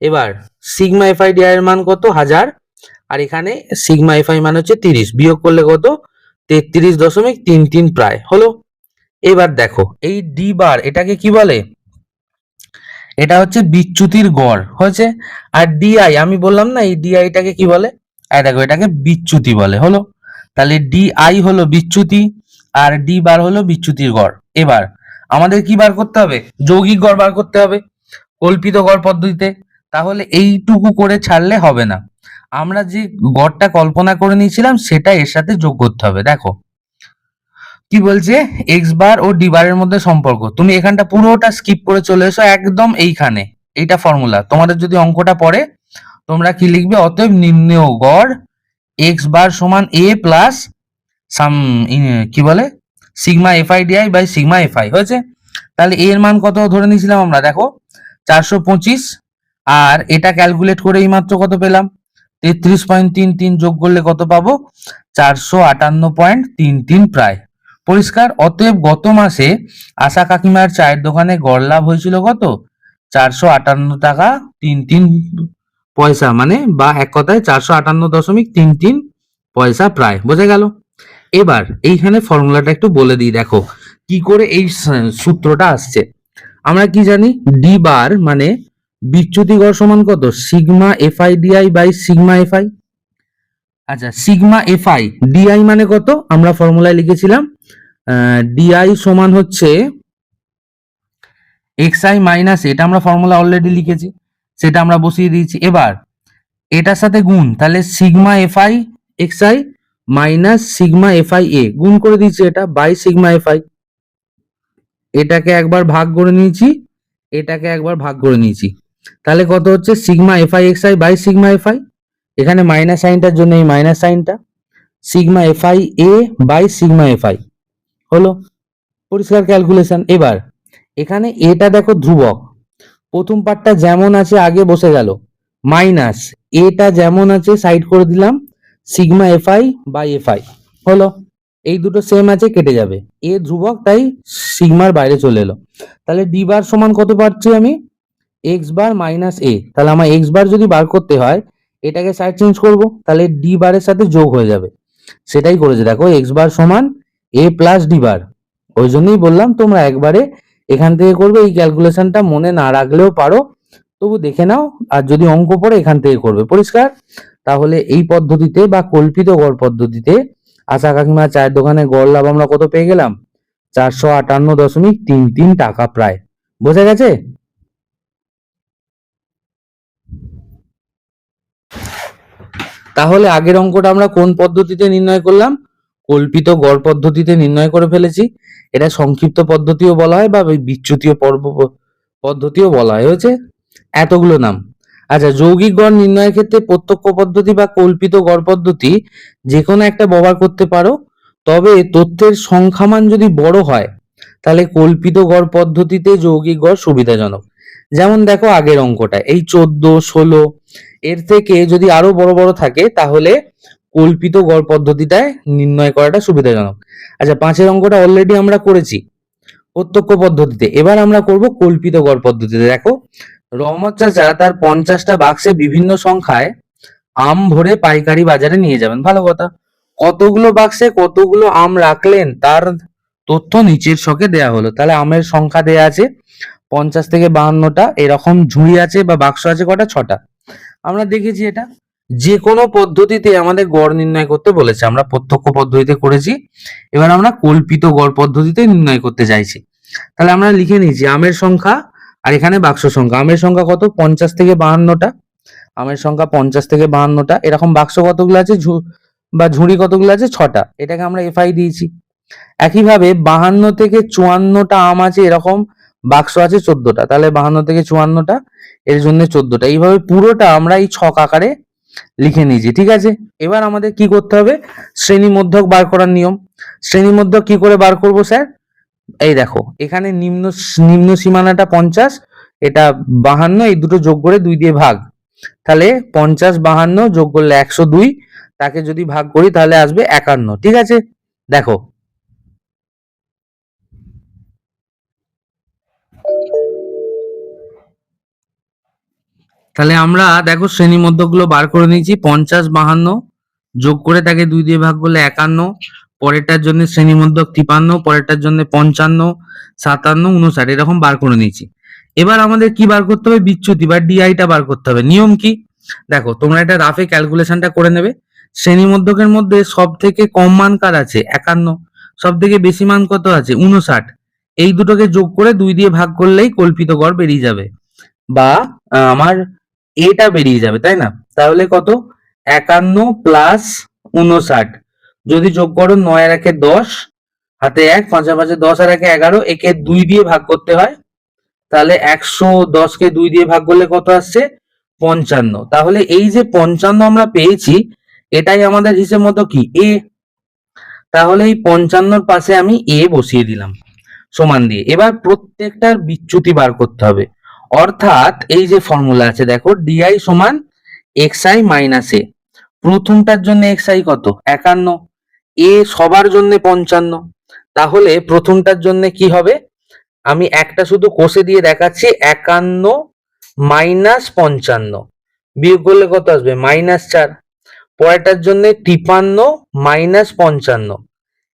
এবার সিগমা এফআই ডিআই এর মান কত 1000, আর এখানে সিগমা এফআই মান হচ্ছে 30, বিয়োগ করলে কত 33.33 প্রায় হলো। এবার দেখো এই ডি বার এটাকে কি বলে, এটা হচ্ছে বিচ্যুতির গড় হয়েছে। আর ডিআই আমি বললাম না এই ডিআইটাকে কি বলে, এই দেখো এটাকে বিচ্যুতি বলে। হলো। তাহলে ডিআই হলো বিচ্যুতি আর ডি বার হলো বিচ্যুতির গড়। এবার আমাদের কি বার করতে হবে, যৌগিক গড় বার করতে হবে কল্পিত গড় পদ্ধতিতে। তাহলে এইটুকু করে ছাড়লে হবে না, আমরা যে গড়টা কল্পনা করে নিয়েছিলাম সেটা এর সাথে যোগ করতে হবে। দেখো কি বলছে, এক্স বার ও ডি বারের মধ্যে সম্পর্ক। তুমি এখানটা পুরোটা স্কিপ করে চলে এসো একদম এইখানে, এইটা ফর্মুলা। তোমাদের যদি অঙ্কটা পড়ে তোমরা কি লিখবে, অতএব নির্ণেয় গড় এক্স বার সমান এ প্লাস সাম কি বলে sigma F I D I by sigma F I হয়েছে। তাহলে এর মান কত ধরে নিয়েছিলাম আমরা, দেখো 425, আর এটা ক্যালকুলেট করে এই মাত্র কত পেলাম 33.33, যোগ করলে কত পাবো 458.33 প্রায়। পরিষ্কার। অতএব গত মাসে আশা কাকিমার চায়ের দোকানে গড় লাভ হয়েছিল কত 458 টাকা 33 পয়সা, মানে বা এক কথায় 458.33 পয়সা প্রায়। বোঝা গেল। এবার এইখানে ফর্মুলাটা একটু বলে দিই, দেখো কি করে এই সূত্রটা আসছে। আমরা কি জানি ডি বার মানে বিচ্যুতি গড় সমান কত sigma F I D I by sigma F I. আচ্ছা সিগমা এফআই ডিআই মানে কত আমরা ফর্মুলায় লিখেছিলাম, ডিআই সমান হচ্ছে এক্স আই মাইনাস, এটা আমরা ফর্মুলা অলরেডি লিখেছি, সেটা আমরা বসিয়ে দিয়েছি। এবার এটার সাথে গুণ, তাহলে sigma F I X I minus sigma F I এ গুণ করে দিয়েছি এটা বাই সিগমা এফআই। এটাকে একবার ভাগ করে নিয়েছি, এটাকে একবার ভাগ করে নিয়েছি, তাহলে কত হচ্ছে sigma F I X I by sigma F I. এখানে মাইনাস সাইনটার জন্য এই মাইনাস সাইনটা, সিগমা এফআই এ বাই সিগমা এফআই হলো, পরিষ্কার ক্যালকুলেশন। এবার এখানে এটা দেখো ধ্রুবক, প্রথম পার্টটা যেমন আছে আগে বসে গেল, মাইনাস এটা যেমন আছে সাইড করে দিলাম, সিগমা এফআই বাই এফআই হলো, এই দুটো সেম আছে কেটে যাবে, এ ধ্রুবক তাই সিগমার বাইরে চলে এলো। তাহলে ডি বার সমান কত পাচ্ছি আমি, এক্স বার মাইনাস এ। তাহলে আমার এক্স বার যদি বার করতে হয় এটাকে সাইড চেঞ্জ করব, তাহলে ডি বারের সাথে যোগ হয়ে যাবে, সেটাই করেছে দেখো, এক্স বার সমান এ প্লাস ডি বার। ওই জন্যই বললাম তোমরা একবারে এখান থেকে করবে, এই ক্যালকুলেশনটা মনে না রাখলেও পারো, তবু দেখে নাও, আর যদি অঙ্ক পড়ে এখান থেকে করবে, পরিষ্কার। তাহলে এই পদ্ধতিতে বা কল্পিত গড় পদ্ধতিতে আশা কাকিমা চায়ের দোকানে গড় লাভ আমরা কত পেয়ে গেলাম, 458.33 টাকা প্রায়। বোঝা গেছে? তাহলে আগের অঙ্কটা আমরা কোন পদ্ধতিতে নির্ণয় করলাম, কল্পিত গড় পদ্ধতিতে নির্ণয় করে ফেলেছি। এটা সংক্ষিপ্ত পদ্ধতিও বলা হয় বা বিচ্যুতীয় পদ্ধতিও বলা হয়, হয়েছে এতগুলো নাম। আচ্ছা, যৌগিক গড় নির্ণয়ের ক্ষেত্রে প্রত্যক্ষ পদ্ধতি বা কল্পিত গড় পদ্ধতি যে কোনো একটা ব্যবহার করতে পারো, তবে তথ্যের সংখ্যামান যদি বড় হয় তাহলে কল্পিত গড় পদ্ধতিতে যৌগিক গড় সুবিধাজনক। যেমন দেখো আগের অঙ্কটা, এই 14, 16 এর থেকে যদি আরো বড় বড় থাকে তাহলে কল্পিত গড় পদ্ধতিটায় নির্ণয় করাটা সুবিধাজনক। আচ্ছা, 5-এর অঙ্কটা অলরেডি আমরা করেছি প্রত্যক্ষ পদ্ধতিতে, এবার আমরা করব কল্পিত গড় পদ্ধতিতে। দেখো, রহমত চাচা তার 50টা বাক্সে বিভিন্ন সংখ্যায় আম ভরে পাইকারি বাজারে নিয়ে যাবেন, ভালো কথা। কতগুলো বাক্সে কতগুলো আম রাখলেন তার তথ্য নিচের ছকে দেয়া হলো। তাহলে আমের সংখ্যা দেয়া আছে 50 থেকে 52টা, এরকম ঝুড়ি আছে বা বাক্স আছে কটা, 6টা। আমরা দেখেছি এটা যে কোনো পদ্ধতিতে আমাদের গড় নির্ণয় করতে বলেছে, আমরা প্রত্যক্ষ পদ্ধতিতে করেছি, এবার আমরা কল্পিত গড় পদ্ধতিতে নির্ণয় করতে চাইছি। তাহলে আমরা লিখে নিয়েছি আমের সংখ্যা, আর এখানে বাক্স সংখ্যা। আমের সংখ্যা কত, 50 থেকে 52টা, আমের সংখ্যা 50 থেকে 52টা, এরকম বাক্স কতগুলো আছে বা ঝুড়ি কতগুলো আছে, 6টা, এটাকে আমরা এফআই দিয়েছি। একইভাবে 52 থেকে 54টা আম আছে, এরকম বাক্স আছে 14টা, তাহলে 52 থেকে 54টা, এর জন্য 14টা। এইভাবে পুরোটা আমরা এই ছক আকারে লিখে নিয়েছি, ঠিক আছে। এবার আমাদের কি করতে হবে, শ্রেণী মধ্যক বার করার নিয়ম। শ্রেণী মধ্যক কি করে বার করব স্যার, এই দেখো এখানে নিম্ন নিম্ন সীমানাটা 50, এটা 52, এই দুটো যোগ করে 2 দিয়ে ভাগ, তাহলে 50 52 যোগ করলে 102, তাকে যদি ভাগ করি তাহলে আসবে 51, ঠিক আছে। দেখো তাহলে আমরা দেখো শ্রেণী মধ্যকগুলো বার করে নিয়েছি, 50 52 যোগ করে তাকে 2 দিয়ে ভাগ করলে 51, পরেরটার জন্য শ্রেণী মধ্যক 53, পরেরটার জন্য 55 57 59, এরকম বার করে নিয়েছি। এবার আমাদের কি বার করতে হবে, বিচ্যুতি বা ডিআইটা বার করতে হবে। নিয়ম কি, দেখো তোমরা এটা রাফে ক্যালকুলেশনটা করে নেবে। শ্রেণী মধ্যকের মধ্যে সব থেকে কম মান কার আছে, 51, সব থেকে বেশি মান কত আছে, 59, এই দুটোকে যোগ করে 2 দিয়ে ভাগ করলেই কল্পিত গড় বেরিয়ে যাবে, বা আমার এটা বেরিয়ে যাবে, তাই না। তাহলে কত, 51 প্লাস 59, যদি যোগ করো 9 আর 1 10, হাতে 1, 5 আর 5 10 আর 1 11, একে 2 দিয়ে ভাগ করতে হয়, তাহলে 110 কে 2 দিয়ে ভাগ করলে কত আসছে, 55। তাহলে এই যে 55 আমরা পেয়েছি, এটাই আমাদের হিসেব মতো কি, এ। তাহলে এই 55-র পাশে আমি এ বসিয়ে দিলাম সমান দিয়ে। এবার প্রত্যেকটার বিচ্যুতি বার করতে হবে, অর্থাৎ এই যে ফর্মুলা আছে দেখো, ডিআই সমান এক্সআই মাইনাস এ। প্রথমটার জন্য এক্সআই কত, 51, এ সবার জন্য 55, তাহলে প্রথমটার জন্য কি হবে, আমি একটা শুধু কষে দিয়ে দেখাচ্ছি, 51 মাইনাস 55, বিয়োগ করলে কত আসবে, -4। পরেরটার জন্য 53 মাইনাস 55,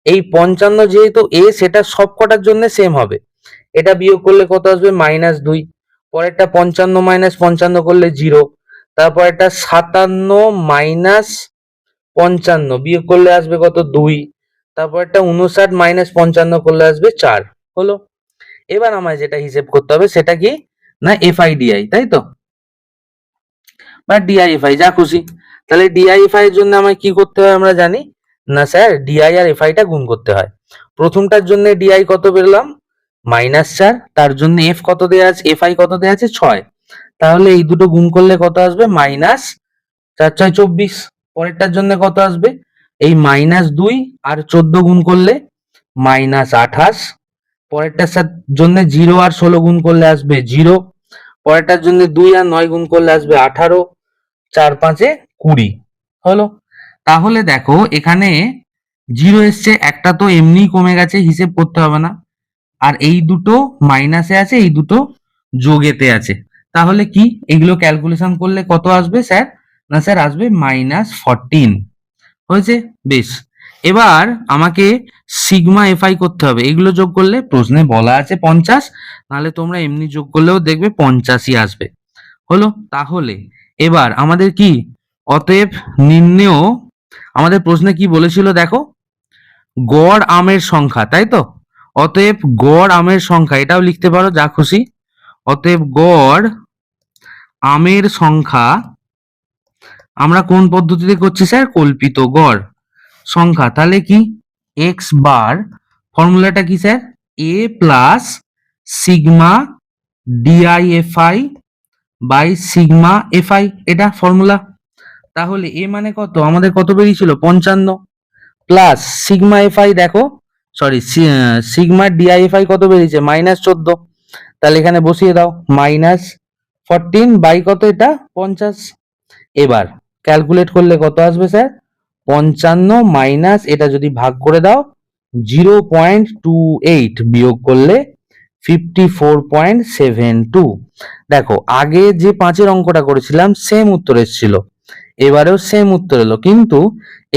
এই 55 যেহেতু এ, সেটা সবকটার জন্য সেম হবে, এটা বিয়োগ করলে কত আসবে, -2। পরেরটা 55 মাইনাস 55 করলে 0, তারপর এটা 57 মাইনাস 55 বিয়োগ করলে আসবে কত, 2। তারপর একটা 59 মাইনাস 55 করলে আসবে 4, হলো। এবার আমায় যেটা হিসেব করতে হবে সেটা কি, না এফআইডিআই, তাই তো, বা ডিআইএফআই, যা খুশি। তাহলে ডিআইএফআই এর জন্য আমায় কি করতে হয় আমরা জানি, না স্যার ডিআই আর এফআইটা গুণ করতে হয়। প্রথমটার জন্য ডিআই কত পেলাম, -4, তার জন্য এফ কত দেয়া আছে, এফআই কত দেয়া আছে, 6, তাহলে এই দুটো গুণ করলে কত আসবে, 4 ছয় 24। পরেরটার জন্য কত আসবে? এই -2 আর 14 গুণ করলে -28। পরেরটার জন্য 0 আর 16 গুণ করলে আসবে 0। পরেরটার জন্য 2 আর 9 গুণ করলে আসবে 18। 4 5 20 হলো। তাহলে দেখো এখানে 0 এসছে, একটা তো এমনিই কমে গেছে, হিসেব করতে হবে না। আর এই দুটো মাইনাসে আছে, এই দুটো যোগেতে আছে। তাহলে কি এগুলো ক্যালকুলেশন করলে কত আসবে স্যার? না স্যার আসবে -14। হয়েছে? বেশ। এবার আমাকে সিগমা এফআই করতে হবে। এগুলো যোগ করলে প্রশ্নে বলা আছে 50, নাহলে তোমরা এমনি যোগ করলেও দেখবে 85ই আসবে। হলো? তাহলে এবার আমাদের কি, অতএব নির্ণেয়, আমাদের প্রশ্নে কি বলেছিল দেখো, গড় আমের সংখ্যা, তাই তো? অতএব গড় আমের সংখ্যা, এটাও লিখতে পারো যা খুশি। অতএব গড় আমের সংখ্যা আমরা কোন পদ্ধতিতে করছি স্যার? কল্পিত গড় সংখ্যা। তাহলে কি এক্স বার, ফর্মুলাটা কি sir? A plus sigma D I F I by sigma F I, এটা ফর্মুলা। তাহলে এ মানে কত? আমাদের কত বেরিয়েছিল? 55। প্লাস সিগমা এফআই দেখো, সরি সিগমা ডিআইএফআই কত বেরিয়েছে? -14। তাহলে এখানে বসিয়ে দাও -14 বাই কত? এটা 50। এবার ক্যালকুলেট করলে কত আসবে স্যার? 55 মাইনাস এটা যদি ভাগ করে দাও 0.28 বিয়োগ করলে 54.72। দেখো আগে যে 5-এর অঙ্কটা করেছিলাম সেম উত্তর এসেছিল, এবারেও সেম উত্তর এলো, কিন্তু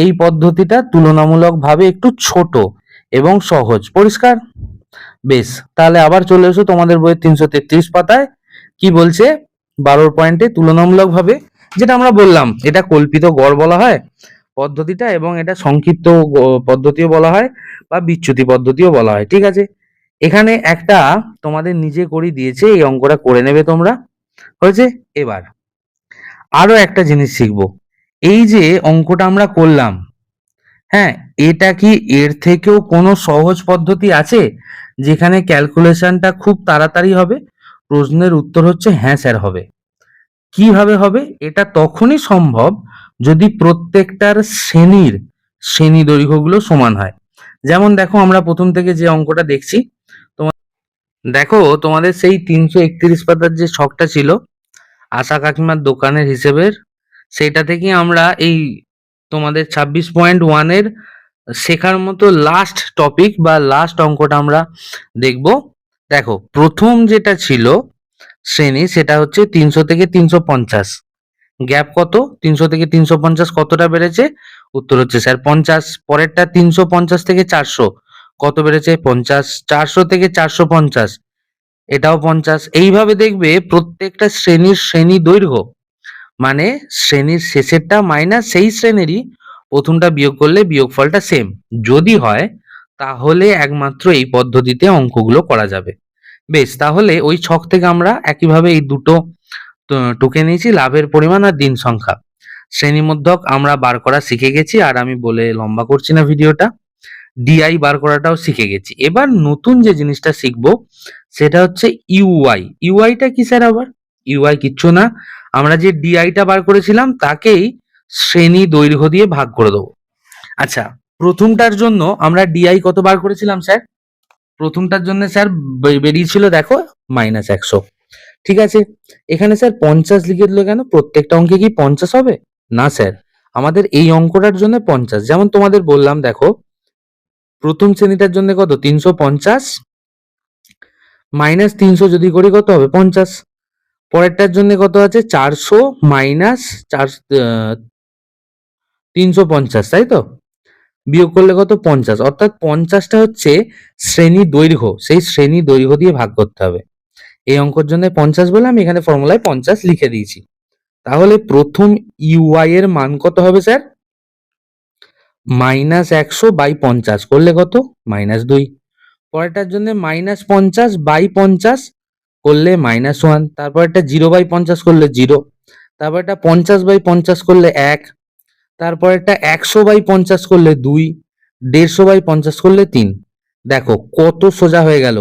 এই পদ্ধতিটা তুলনামূলকভাবে একটু ছোট এবং সহজ। পরিষ্কার? বেশ, তাহলে আবার চলে এসো তোমাদের বইয়ের 333 পাতায়। কি বলছে? 12 পয়েন্টে তুলনামূলকভাবে, যেটা আমরা বললাম এটা কল্পিত গড় বলা হয় পদ্ধতিটা, এবং এটা সংক্ষিপ্ত পদ্ধতিও বলা হয় বা বিচ্যুতি পদ্ধতিও বলা হয়। ঠিক আছে, এখানে একটা তোমাদের নিজে করে দিয়েছে, এই অঙ্কটা করে নেবে তোমরা। হয়েছে? এবার আরো একটা জিনিস শিখবো। এই যে অঙ্কটা আমরা করলাম, হ্যাঁ, এটা কি এর থেকেও কোনো সহজ পদ্ধতি আছে যেখানে ক্যালকুলেশনটা খুব তাড়াতাড়ি হবে? প্রশ্নের উত্তর হচ্ছে হ্যাঁ স্যার হবে। কিভাবে হবে? এটা তখনই সম্ভব যদি প্রত্যেকটার শ্রেণী দৈর্ঘ্যগুলো সমান হয়। যেমন দেখো আমরা প্রথম থেকে যে অঙ্কটা দেখছি, দেখো তোমাদের সেই 331 পাতার যে ছকটা ছিল আশা কাকিমার দোকানের হিসেবের, সেইটা থেকে আমরা এই তোমাদের 26.1-এর শেখার মতো লাস্ট টপিক বা লাস্ট অঙ্কটা আমরা দেখব। দেখো প্রথম যেটা ছিল শ্রেণী, সেটা হচ্ছে 300 থেকে 350। গ্যাপ কত? 300 থেকে 350 কতটা বেড়েছে? উত্তর হচ্ছে স্যার 50। পরেরটা 350 থেকে 400 কত বেড়েছে? 50। 400 থেকে 450 এটাও 50। এইভাবে দেখবে প্রত্যেকটা শ্রেণী দৈর্ঘ্য, মানে শ্রেণীর শেষেরটা মাইনাস সেই শ্রেণীরই প্রথমটা বিয়োগ করলে বিয়োগফলটা সেম যদি হয়, তাহলে একমাত্র এই পদ্ধতিতে অঙ্কগুলো করা যাবে। বেশ, তাহলে ওই ছক থেকে আমরা একইভাবে এই দুটো টুকে নিয়েছি, লাভের পরিমাণ আর দিন সংখ্যা। শ্রেণীমধ্যক আমরা বার করা শিখে গেছি, আর আমি বলে লম্বা করছি না ভিডিওটা। ডিআই বার করাটাও শিখে গেছি। এবার নতুন যে জিনিসটা শিখবো সেটা হচ্ছে ইউআই। ইউআইটা কি স্যার আবার? ইউআই কিচ্ছু না, আমরা যে ডিআইটা বার করেছিলাম তাকেই শ্রেণী দৈর্ঘ্য দিয়ে ভাগ করে দেবো। আচ্ছা, প্রথমটার জন্য আমরা ডিআই কত বার করেছিলাম স্যার? প্রথমটার জন্য স্যার বেরিয়েছিল দেখো -100। ঠিক আছে, এখানে স্যার 50 লিখে দিল কেন? প্রত্যেকটা অঙ্কে কি 50 হবে? না স্যার, আমাদের এই অঙ্কটার জন্য 50। যেমন তোমাদের বললাম দেখো, প্রথম শ্রেণীটার জন্য কত? 350 মাইনাস 300 যদি করি কত হবে? 50। পরেরটার জন্য কত আছে? 400 মাইনাস 350, তাই তো? বিয়োগ করলে কত? 50। অর্থাৎ 50টা হচ্ছে শ্রেণী দৈর্ঘ্য, সেই শ্রেণী দৈর্ঘ্য দিয়ে ভাগ করতে হবে। এই অঙ্কের জন্য 50 বলে আমি এখানে ফর্মুলায় 50 লিখে দিয়েছি। তাহলে প্রথম ইউআই এর মান কত হবে স্যার? -100 বাই 50 করলে কত? -2। পরেরটার জন্য -50 বাই 50 করলে -1। তারপর একটা 0 বাই 50 করলে 0। তারপর একটা 50 বাই 50 করলে 1। তারপর একটা 100 বাই 50 করলে 2। 150 বাই 50 করলে 3। দেখো কত সোজা হয়ে গেল।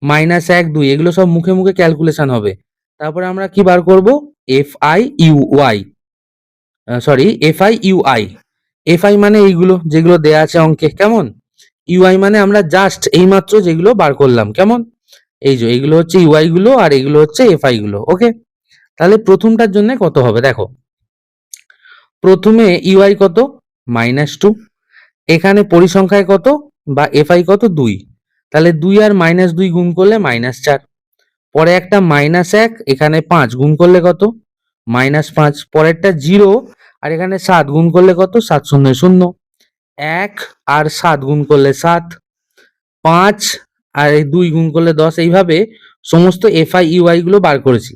-1 2 এগুলো সব মুখে মুখে ক্যালকুলেশন হবে। তারপরে আমরা কি বার করব? F I U Y. Sorry, F I U I. F I মানে এইগুলো যেগুলো দেয়া আছে অঙ্কে, কেমন? ইউআই মানে আমরা জাস্ট এইমাত্র যেগুলো বার করলাম, কেমন? এই যে এইগুলো হচ্ছে ইউআই গুলো আর এইগুলো হচ্ছে এফআই গুলো। ওকে, তাহলে প্রথমটার জন্য কত হবে দেখো। প্রথমে ইউআই কত? -2। এখানে পরিসংখ্যায় কত বা এফআই কত? 2। তাহলে 2 আর -2 গুণ করলে -4। পরে একটা -1, এখানে 5 গুণ করলে কত? -5। পরেরটা 0 আর এখানে 7 গুণ করলে কত? 7 শূন্য 0। 1 আর 7 গুণ করলে 7। 5 আর এই 2 গুণ করলে 10। এইভাবে সমস্ত এফআই ইউআই গুলো বার করেছি।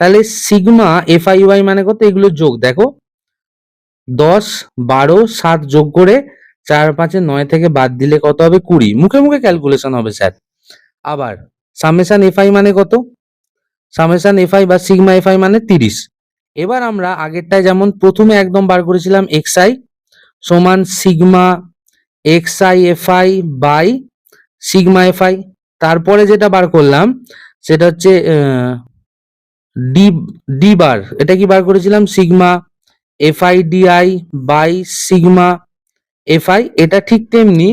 তাহলে সিগমা এফআই ইউআই মানে কত? এগুলো যোগ দেখো, 10, 12, 7 যোগ করে 4 5 9 থেকে বাদ দিলে কত হবে? 20। মুখে মুখে ক্যালকুলেশন হবে স্যার। আবার সামেশন এফআই মানে কত? সামেশন এফআই বা সিগমা এফআই মানে 30। এবার আমরা আগেরটায় যেমন প্রথমে একদম বার করেছিলাম এক্সআই সমান sigma X I F I by sigma F I. তারপরে যেটা বার করলাম সেটা হচ্ছে ডি ডি বার। এটা কি বার করেছিলাম? Sigma F I D I by sigma F I. এটা ঠিক তেমনি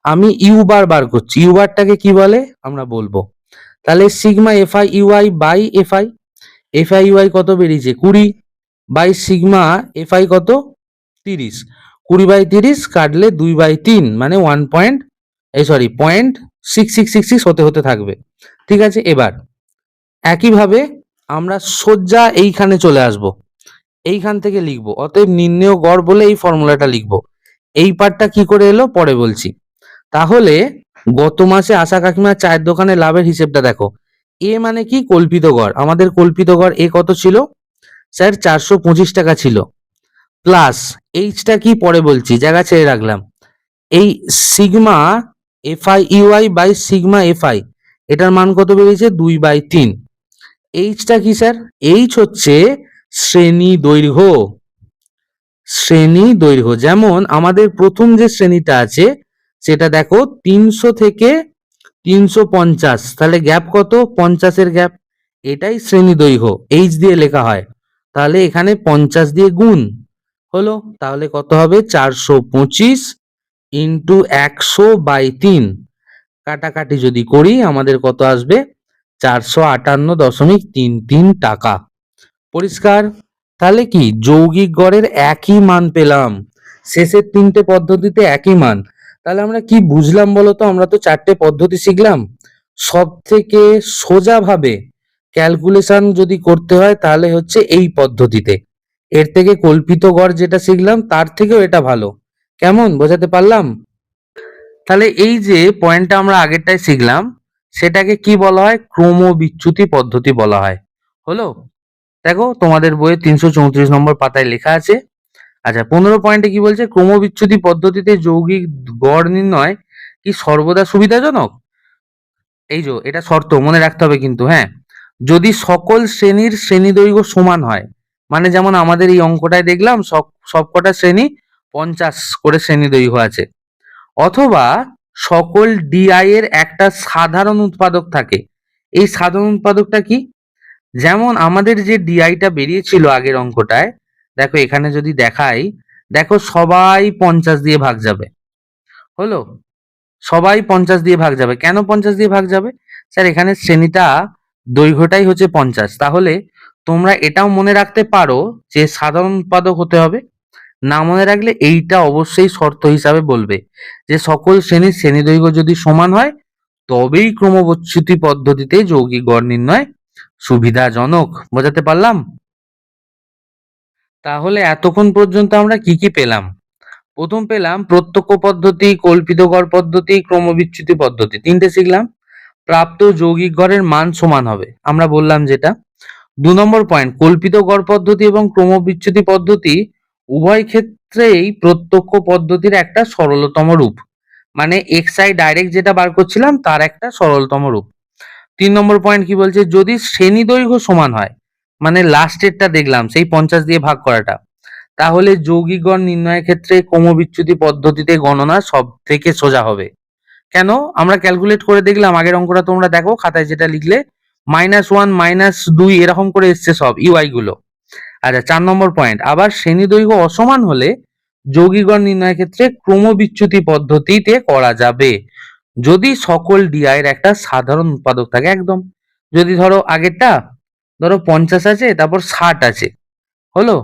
আমি ইউ বার বার করছি। ইউ বারটাকে কি বলে আমরা বলবো। তাহলে sigma F I U I by F I. F I U I কত বেরিয়েছে? 20 বাই সিগমা এফআই কত? 30। 20/30 কাটলে 2/3 মানে 0.6666 হতে হতে থাকবে। ঠিক আছে, এবার একইভাবে আমরা সোজা এইখানে চলে আসব, এইখান থেকে লিখবো। অতএব নির্ণেয় গড় বলে এই ফর্মুলাটা লিখবো। এই পার্টটা কি করে এলো পরে বলছি। তাহলে গত মাসে আশা কাকিমার চায়ের দোকানে লাভের হিসেবটা দেখো। এ মানে কি? কল্পিত গড়। আমাদের কল্পিত গড় এ কত ছিল স্যার? 425 টাকা ছিল। প্লাস এইচটা কি পরে বলছি, জায়গা ছেড়ে রাখলাম। এই sigma F I U I by sigma F I এটার মান কত বেরিয়েছে? 2/3। এইচটা কি স্যার? এইচ হচ্ছে শ্রেণী দৈর্ঘ্য। শ্রেণী দৈর্ঘ্য যেমন আমাদের প্রথম যে শ্রেণীটা আছে সেটা দেখো 300 থেকে 350। তাহলে গ্যাপ কত? 50-এর গ্যাপ। এটাই শ্রেণী দৈর্ঘ্য, এইচ দিয়ে লেখা হয়। তাহলে এখানে 50 দিয়ে গুণ হলো, তাহলে কত হবে? 425 ইন্টু 100/3। কাটাকাটি যদি করি আমাদের কত আসবে? 458.33 টাকা। পরিষ্কার? তাহলে কি যৌগিক গড়ের একই মান পেলাম, শেষের 3টে পদ্ধতিতে একই মান। তাহলে আমরা কি বুঝলাম বলতো? আমরা তো 4টে পদ্ধতি শিখলাম। সব থেকে সোজা ভাবে ক্যালকুলেশন যদি করতে হয় তাহলে হচ্ছে এই পদ্ধতিতে। এর থেকে কল্পিত গড় যেটা শিখলাম তার থেকেও এটা ভালো। কেমন বোঝাতে পারলাম? তাহলে এই যে পয়েন্টটা আমরা আগেরটায় শিখলাম সেটাকে কি বলা হয়? ক্রমবিচ্যুতি পদ্ধতি বলা হয়। হলো? দেখো তোমাদের বইয়ে 334 নম্বর পাতায় লেখা আছে। আচ্ছা, 15 পয়েন্টে কি বলছে? ক্রমবিচ্যুতি পদ্ধতিতে যৌগিক গড় নির্ণয় কি সর্বদা সুবিধাজনক? এই যে এটা শর্ত মনে রাখতে হবে কিন্তু, হ্যাঁ, যদি সকল শ্রেণীর শ্রেণী দৈর্ঘ্য সমান হয়। মানে যেমন আমাদের এই অঙ্কটায় দেখলাম সবকটা শ্রেণী 50 করে শ্রেণী দৈর্ঘ্য আছে। অথবা সকল ডিআই এর একটা সাধারণ উৎপাদক থাকে। এই সাধারণ উৎপাদকটা কি? যেমন আমাদের যে ডিআইটা বেরিয়েছিল আগের অঙ্কটায়, দেখো এখানে যদি দেখাই, দেখো সবাই 50 দিয়ে ভাগ যাবে। হলো? সবাই 50 দিয়ে ভাগ যাবে। কেন 50 দিয়ে ভাগ যাবে? স্যার এখানে শ্রেণীটা দৈর্ঘ্যটাই হচ্ছে 50। তাহলে তোমরা এটাও মনে রাখতে পারো যে সাধারণ উৎপাদক হতে হবে। না মনে রাখলে এইটা অবশ্যই শর্ত হিসাবে বলবে যে সকল শ্রেণীর শ্রেণী দৈর্ঘ্য যদি সমান হয় তবেই ক্রমবচ্যুতি পদ্ধতিতে যৌগিক গড় নির্ণয় সুবিধাজনক। বোঝাতে পারলাম? তাহলে এতক্ষণ পর্যন্ত আমরা কি কি পেলাম? প্রথম পেলাম প্রত্যক্ষ পদ্ধতি, কল্পিত গড় পদ্ধতি, ক্রমবিচ্যুতি পদ্ধতি, 3টে শিখলাম। প্রাপ্ত যৌগিক গড়ের মান সমান হবে আমরা বললাম যেটা। 2 নম্বর পয়েন্ট, কল্পিত গড় পদ্ধতি এবং ক্রমবিচ্যুতি পদ্ধতি উভয় ক্ষেত্রেই প্রত্যক্ষ পদ্ধতির একটা সরলতম রূপ। মানে এক্সআই ডাইরেক্ট যেটা বার করছিলাম তার একটা সরলতম রূপ। 3 নম্বর পয়েন্ট কি বলছে? যদি শ্রেণী দৈর্ঘ্য সমান হয়, মানে লাস্টেরটা দেখলাম সেই 50 দিয়ে ভাগ করাটা, তাহলে যৌগিক গড় নির্ণয়ের ক্ষেত্রে ক্রমবিচ্যুতি পদ্ধতিতে গণনা সব থেকে সোজা হবে। কেন? আমরা ক্যালকুলেট করে দেখলাম আগের অঙ্কটা তোমরা দেখো খাতায় যেটা লিখলে, -1 -2 এরকম করে এসছে সব ইউআই গুলো। আচ্ছা, 4 নম্বর পয়েন্ট, আবার শ্রেণী দৈর্ঘ্য অসমান হলে যৌগিক গড় নির্ণয়ের ক্ষেত্রে ক্রমবিচ্যুতি পদ্ধতিতে করা যাবে যদি সকল ডিআই এর একটা সাধারণ উৎপাদক থাকে। একদম, যদি ধরো আগেরটা ধরো 50 আছে, তারপর 60 আছে, হলো,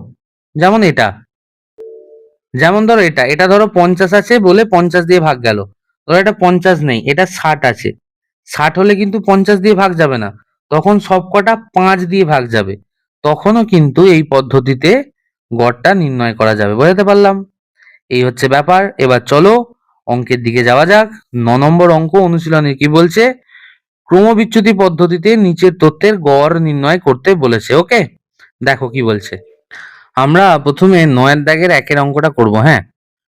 যেমন এটা, যেমন ধরো এটা এটা ধরো 50 আছে বলে 50 দিয়ে ভাগ গেল, ধরো এটা 50 নেই, এটা 60 আছে, 60 হলে কিন্তু 50 দিয়ে ভাগ যাবে না, তখন সবকটা 5 দিয়ে ভাগ যাবে, তখনও কিন্তু এই পদ্ধতিতে গড়টা নির্ণয় করা যাবে। বুঝতে পারলাম? এই হচ্ছে ব্যাপার। এবার চলো অঙ্কের দিকে যাওয়া যাক। 9 নম্বর অঙ্ক অনুশীলনে কি বলছে? ক্রমবিচ্যুতি পদ্ধতিতে নিচের তথ্যের গড় নির্ণয় করতে বলেছে। ওকে, দেখো কি বলছে। আমরা প্রথমে 9 দাগের 1 অঙ্কটা করব। হ্যাঁ,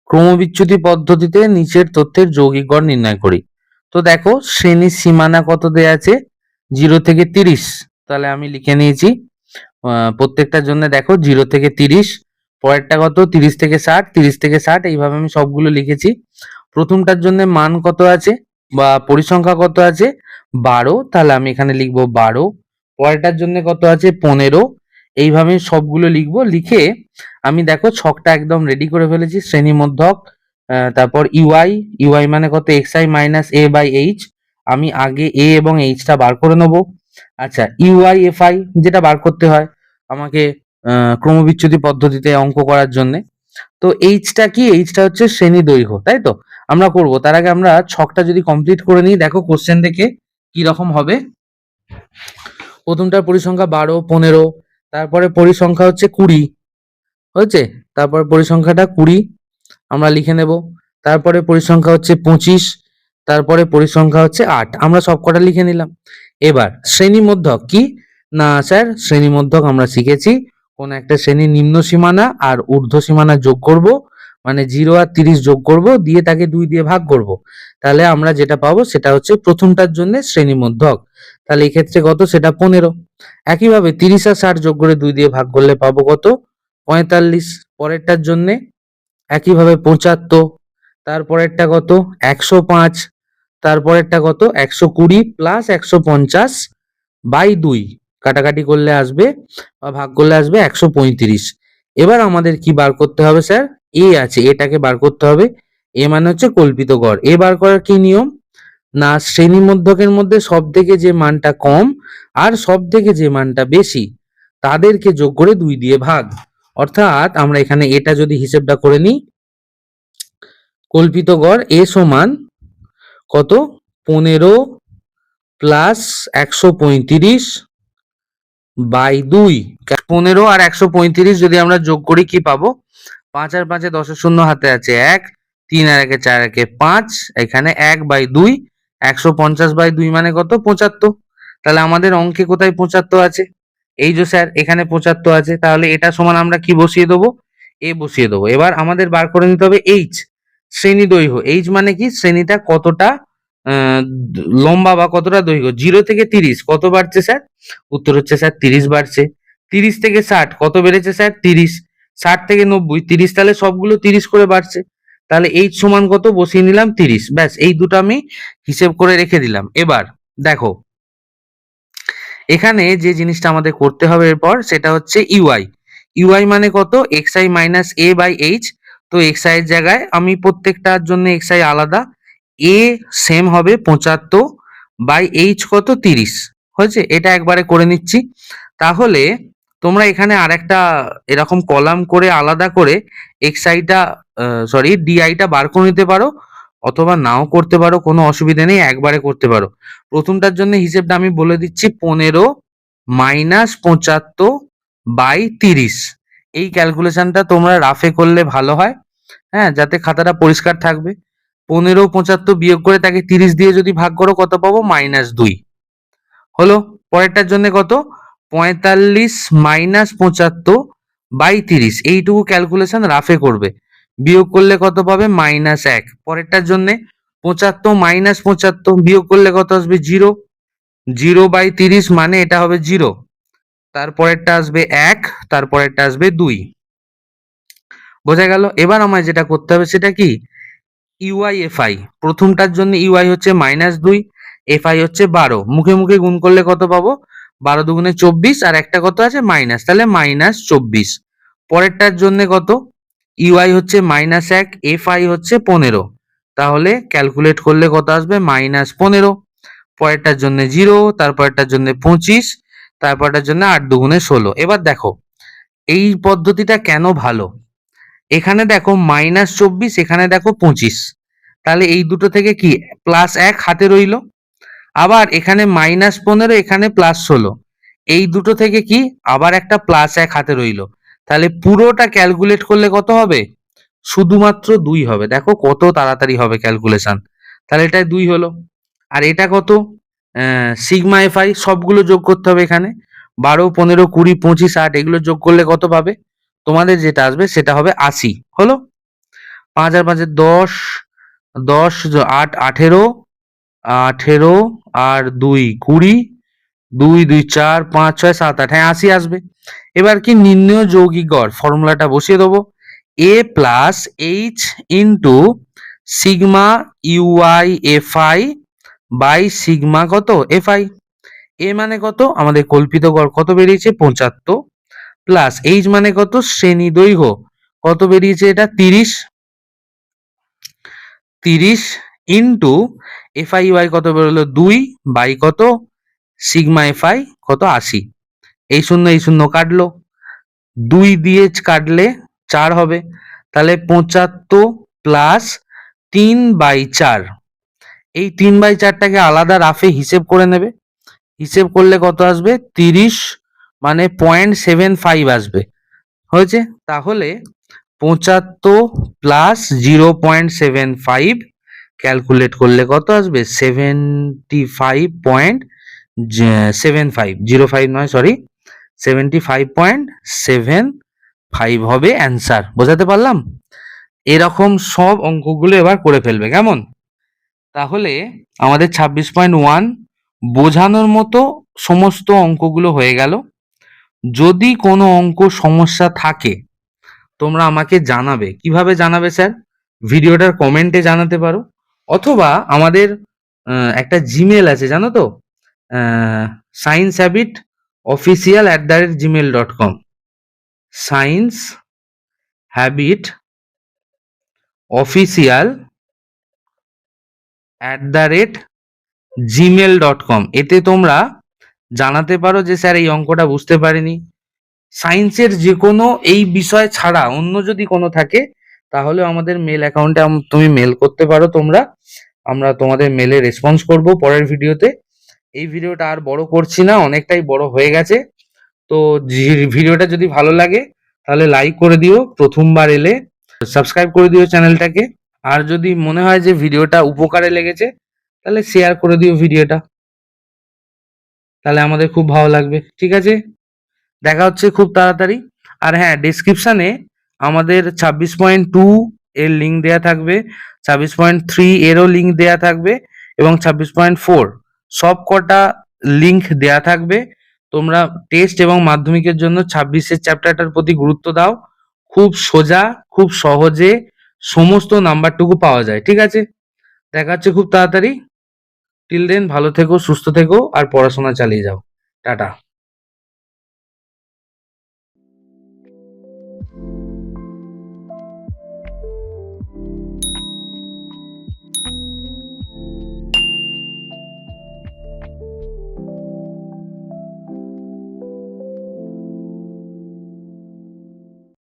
ক্রমবিচ্যুতি পদ্ধতিতে নিচের তথ্যের যৌগিক গড় নির্ণয় করি। তো দেখো শ্রেণীর সীমানা কত দেয়া আছে? 0 থেকে 30। তাহলে আমি লিখে নিয়েছি প্রত্যেকটার জন্য। দেখো 0 থেকে 30, পরেরটা কত? 30 থেকে 60, 30 থেকে 60, এইভাবে আমি সবগুলো লিখেছি। প্রথমটার জন্য মান কত আছে বা পরিসংখ্যা কত আছে? 12, তাহলে আমি এখানে লিখবো 12। পরেরটার জন্য কত আছে? 15। এইভাবে সবগুলো লিখবো। লিখে আমি দেখো ছকটা একদম রেডি করে ফেলেছি। শ্রেণী মধ্যক, তারপর ইউআই, ইউআই মানে কত? xi minus a by H. আমি আগে a এবং h টা বার করে নেবো। আচ্ছা, ইউআই এফআই যেটা বার করতে হয় আমাকে ক্রমবিচ্যুতি পদ্ধতিতে অঙ্ক করার জন্য। তো এইচটা কি? এইচটা হচ্ছে শ্রেণী দৈর্ঘ্য, তাই তো? আমরা করব তার আগে আমরা ছকটা যদি কমপ্লিট করে নিই, দেখো কোশ্চেন দেখে কি রকম হবে। প্রথমটার পরিসংখ্যা 12, 15, তারপরে পরিসংখ্যা হচ্ছে 20, হয়েছে? তারপর পরিসংখ্যাটা 20 আমরা লিখে নেব। তারপরে পরিসংখ্যা হচ্ছে 25, তারপরে পরিসংখ্যা হচ্ছে 8, আমরা সবকটা লিখে নিলাম। এবার শ্রেণী মধ্যক কি? না স্যার, শ্রেণী মধ্যক আমরা শিখেছি কোন একটা শ্রেণীর নিম্ন সীমানা আর ঊর্ধ্ব সীমানা যোগ করব, মানে 0 আর 30 যোগ করব, দিয়ে তাকে 2 দিয়ে ভাগ করব, তাহলে আমরা যেটা পাবো সেটা হচ্ছে প্রথমটার জন্য শ্রেণী মধ্যক। তাহলে এই ক্ষেত্রে কত? সেটা 15। একইভাবে 30 আর 60 যোগ করে 2 দিয়ে ভাগ করলে পাবো কত? 45। পরেরটার জন্য একইভাবে 75, তারপরেরটা কত? 105, তারপরেরটা কত? 120 প্লাস 150 বাই 2, কাটাকাটি করলে আসবে বা ভাগ করলে আসবে 135। এবার আমাদের কি বার করতে হবে স্যার? এ আছে, এটাকে বার করতে হবে। এ মানে হচ্ছে কল্পিত গড়। এ বার করার কি নিয়ম? না, শ্রেণী মধ্যকের মধ্যে সব থেকে যে মানটা কম আর সব থেকে যে মানটা বেশি তাদেরকে যোগ করে 2 দিয়ে ভাগ। অর্থাৎ আমরা এখানে এটা যদি হিসেবটা করে নিই, কল্পিত গড় এ সমান কত? 15 প্লাস 135 বাই 2। 15 আর 135 যদি আমরা যোগ করি কি পাবো? 5 আর 5 10 শূন্য হাতে আছে 1, 3 আর 1 4 1 5, এখানে 1 বাই 2, 150 বাই 2 মানে কত? 75। তাহলে আমাদের অঙ্কে কোথায় 75 আছে? এই যে স্যার এখানে 75 আছে, তাহলে এটা সমান আমরা কি বসিয়ে দেবো? এ বসিয়ে দেবো। এবার আমাদের বার করে নিতে হবে এইচ, শ্রেণী দৈর্ঘ্য। এইচ মানে কি? শ্রেণীটা কতটা লম্বা বা কতটা দৈর্ঘ্য। 0 থেকে 30 কত বাড়ছে স্যার? উত্তর হচ্ছে স্যার 30 বাড়ছে। 30 থেকে 60 কত বেড়েছে স্যার? 30। 60 থেকে 90, 30, তাহলে সবগুলো 30 করে বাড়ছে। তাহলে এইচ সমান কত? বসিয়ে নিলাম 30। ব্যাস, এই দুটো আমি হিসেব করে রেখে দিলাম। এবার দেখো এখানে যে জিনিসটা আমাদের করতে হবে এরপর, সেটা হচ্ছে ইউআই। ইউআই মানে কত? xi minus a by H. তো xi এর জায়গায় আমি প্রত্যেকটার জন্য xi আলাদা, a সেম হবে 75 বাই এইচ কত? 30। হয়েছে? এটা একবারে করে নিচ্ছি। তাহলে তোমরা এখানে আরেকটা এরকম কলাম করে আলাদা করে xi-টা di-টা বার করে নিতে পারো, অথবা নাও করতে পারো, কোনো অসুবিধা নেই, একবারে করতে পারো। প্রথমটার জন্য হিসেবটা আমি বলে দিচ্ছি, 15 মাইনাস 75 বাই 30। এই ক্যালকুলেশনটা তোমরা রাফে করলে ভালো হয়, হ্যাঁ, যাতে খাতাটা পরিষ্কার থাকবে। 15 75 বিয়োগ করে তাকে 30 দিয়ে যদি ভাগ করো কত পাবো? -2 হলো। পরেরটার জন্য কত? 45 মাইনাস 75 বাই 30। এইটুকু ক্যালকুলেশন রাফে করবে, বিয়োগ করলে কত পাবে? -1। পরেরটার জন্য 75 মাইনাস 75 বিয়োগ করলে কত আসবে? 0। 0 বাই 30 মানে এটা হবে 0। তারপরেরটা আসবে 1, তারপরেরটা আসবে 2। বোঝা গেল? এবার আমায় যেটা করতে হবে সেটা কি? U I F I. প্রথমটার জন্য ইউআই হচ্ছে -2, এফআই হচ্ছে 12, মুখে মুখে গুণ করলে কত পাবো? 12 দুগুণে 24, আর একটা কত আছে মাইনাস, তাহলে -24। পরেরটার জন্য কত, ইউআই হচ্ছে -1, এফআই হচ্ছে 15, তাহলে ক্যালকুলেট করলে কত আসবে -15। পরেরটার জন্য 0, তারপরেরটার জন্য 25, তারপরটার জন্য 8 দুগুণে 16। এবার দেখো এই পদ্ধতিটা কেন ভালো, এখানে দেখো -24, এখানে দেখো 25, তাহলে এই দুটো থেকে কি +1 হাতে রইলো। আবার এখানে -15, এখানে +16, এই দুটো থেকে কি আবার একটা +1 হাতে রইলো। তাহলে পুরোটা ক্যালকুলেট করলে কত হবে, শুধুমাত্র 2 হবে। দেখো কত তাড়াতাড়ি হবে ক্যালকুলেশন। তাহলে এটা 2 হলো। আর এটা কত, সিগমা এফআই সবগুলো যোগ করতে হবে এখানে, 12, 15, 20, 25, 8 এগুলো যোগ করলে কত পাবে, তোমাদের যেটা আসবে সেটা হবে 80। হলো, 5 আর 5 10, 10 8 18, 18 আর 2 20, 2 2 4 5 6 7 8, হ্যাঁ 80 আসবে। এবার কি নির্ণয় যৌগিক গড়, ফর্মুলাটা বসিয়ে দেবো, a plus H into sigma U I F I by sigma কত এফআই। এ মানে কত, আমাদের কল্পিত গড় কত বেরিয়েছে 75, প্লাস এইচ মানে কত, শ্রেণী দৈর্ঘ্য কত বেরিয়েছে এটা 30 ইন্টু এফআই ওয়াই কত বেরোলো 2 বাই কত সিগমা এফআই কত 80। এই শূন্য কাটলো, 2 দিয়ে কাটলে 4 হবে, তাহলে 75 প্লাস 3/4। এই 3/4টাকে আলাদা রাফে হিসেব করে নেবে, হিসেব করলে কত আসবে 30, মানে 0.75 আসবে। হয়েছে, তাহলে 75 প্লাস 0.75 ক্যালকুলেট করলে কত আসবে 75.75, 05 নয় সরি, 75.75 হবে অ্যান্সার। বোঝাতে পারলাম? এরকম সব অঙ্কগুলো এবার করে ফেলবে, কেমন? তাহলে আমাদের 26.1 বোঝানোর মতো সমস্ত অঙ্কগুলো হয়ে গেল। যদি কোনো অঙ্ক সমস্যা থাকে তোমরা আমাকে জানাবে। কিভাবে জানাবে স্যার? ভিডিওটার কমেন্টে জানাতে পারো, অথবা আমাদের একটা জিমেল আছে জানো তো, sciencehhabitofficial@gmail.com, sciencehhabitofficial@gmail.com, এতে তোমরা জানাতে পারো যে স্যার এই অঙ্কটা বুঝতে পারিনি। সায়েন্সের যে কোনো এই বিষয় ছাড়া অন্য যদি কোনো থাকে তাহলে আমাদের মেল অ্যাকাউন্টে তুমি মেল করতে পারো তোমরা, আমরা তোমাদের মেলে রেসপন্স করব পরের ভিডিওতে। এই ভিডিওটা আর বড় করছি না, অনেকটাই বড় হয়ে গেছে। তো ভিডিওটা যদি ভালো লাগে তাহলে লাইক করে দিও, প্রথমবার এলে সাবস্ক্রাইব করে দিও চ্যানেলটাকে, আর যদি মনে হয় যে ভিডিওটা উপকারে লেগেছে তাহলে শেয়ার করে দিও ভিডিওটা, তাহলে আমাদের খুব ভালো লাগবে। ঠিক আছে, দেখা হচ্ছে খুব তাড়াতাড়ি। আর হ্যাঁ, ডেসক্রিপশনে আমাদের 26.2 এর লিঙ্ক দেয়া থাকবে, 26.3 এরও লিঙ্ক দেয়া থাকবে, এবং 26.4 সব কটা লিঙ্ক দেয়া থাকবে। তোমরা টেস্ট এবং মাধ্যমিকের জন্য 26-এর চ্যাপ্টারটার প্রতি গুরুত্ব দাও, খুব সোজা, খুব সহজে সমস্ত নাম্বারটুকু পাওয়া যায়। ঠিক আছে, দেখা হচ্ছে খুব তাড়াতাড়ি। টিল দেন ভালো থেকো, সুস্থ থেকো, আর পড়াশোনা চালিয়ে যাও। টাটা।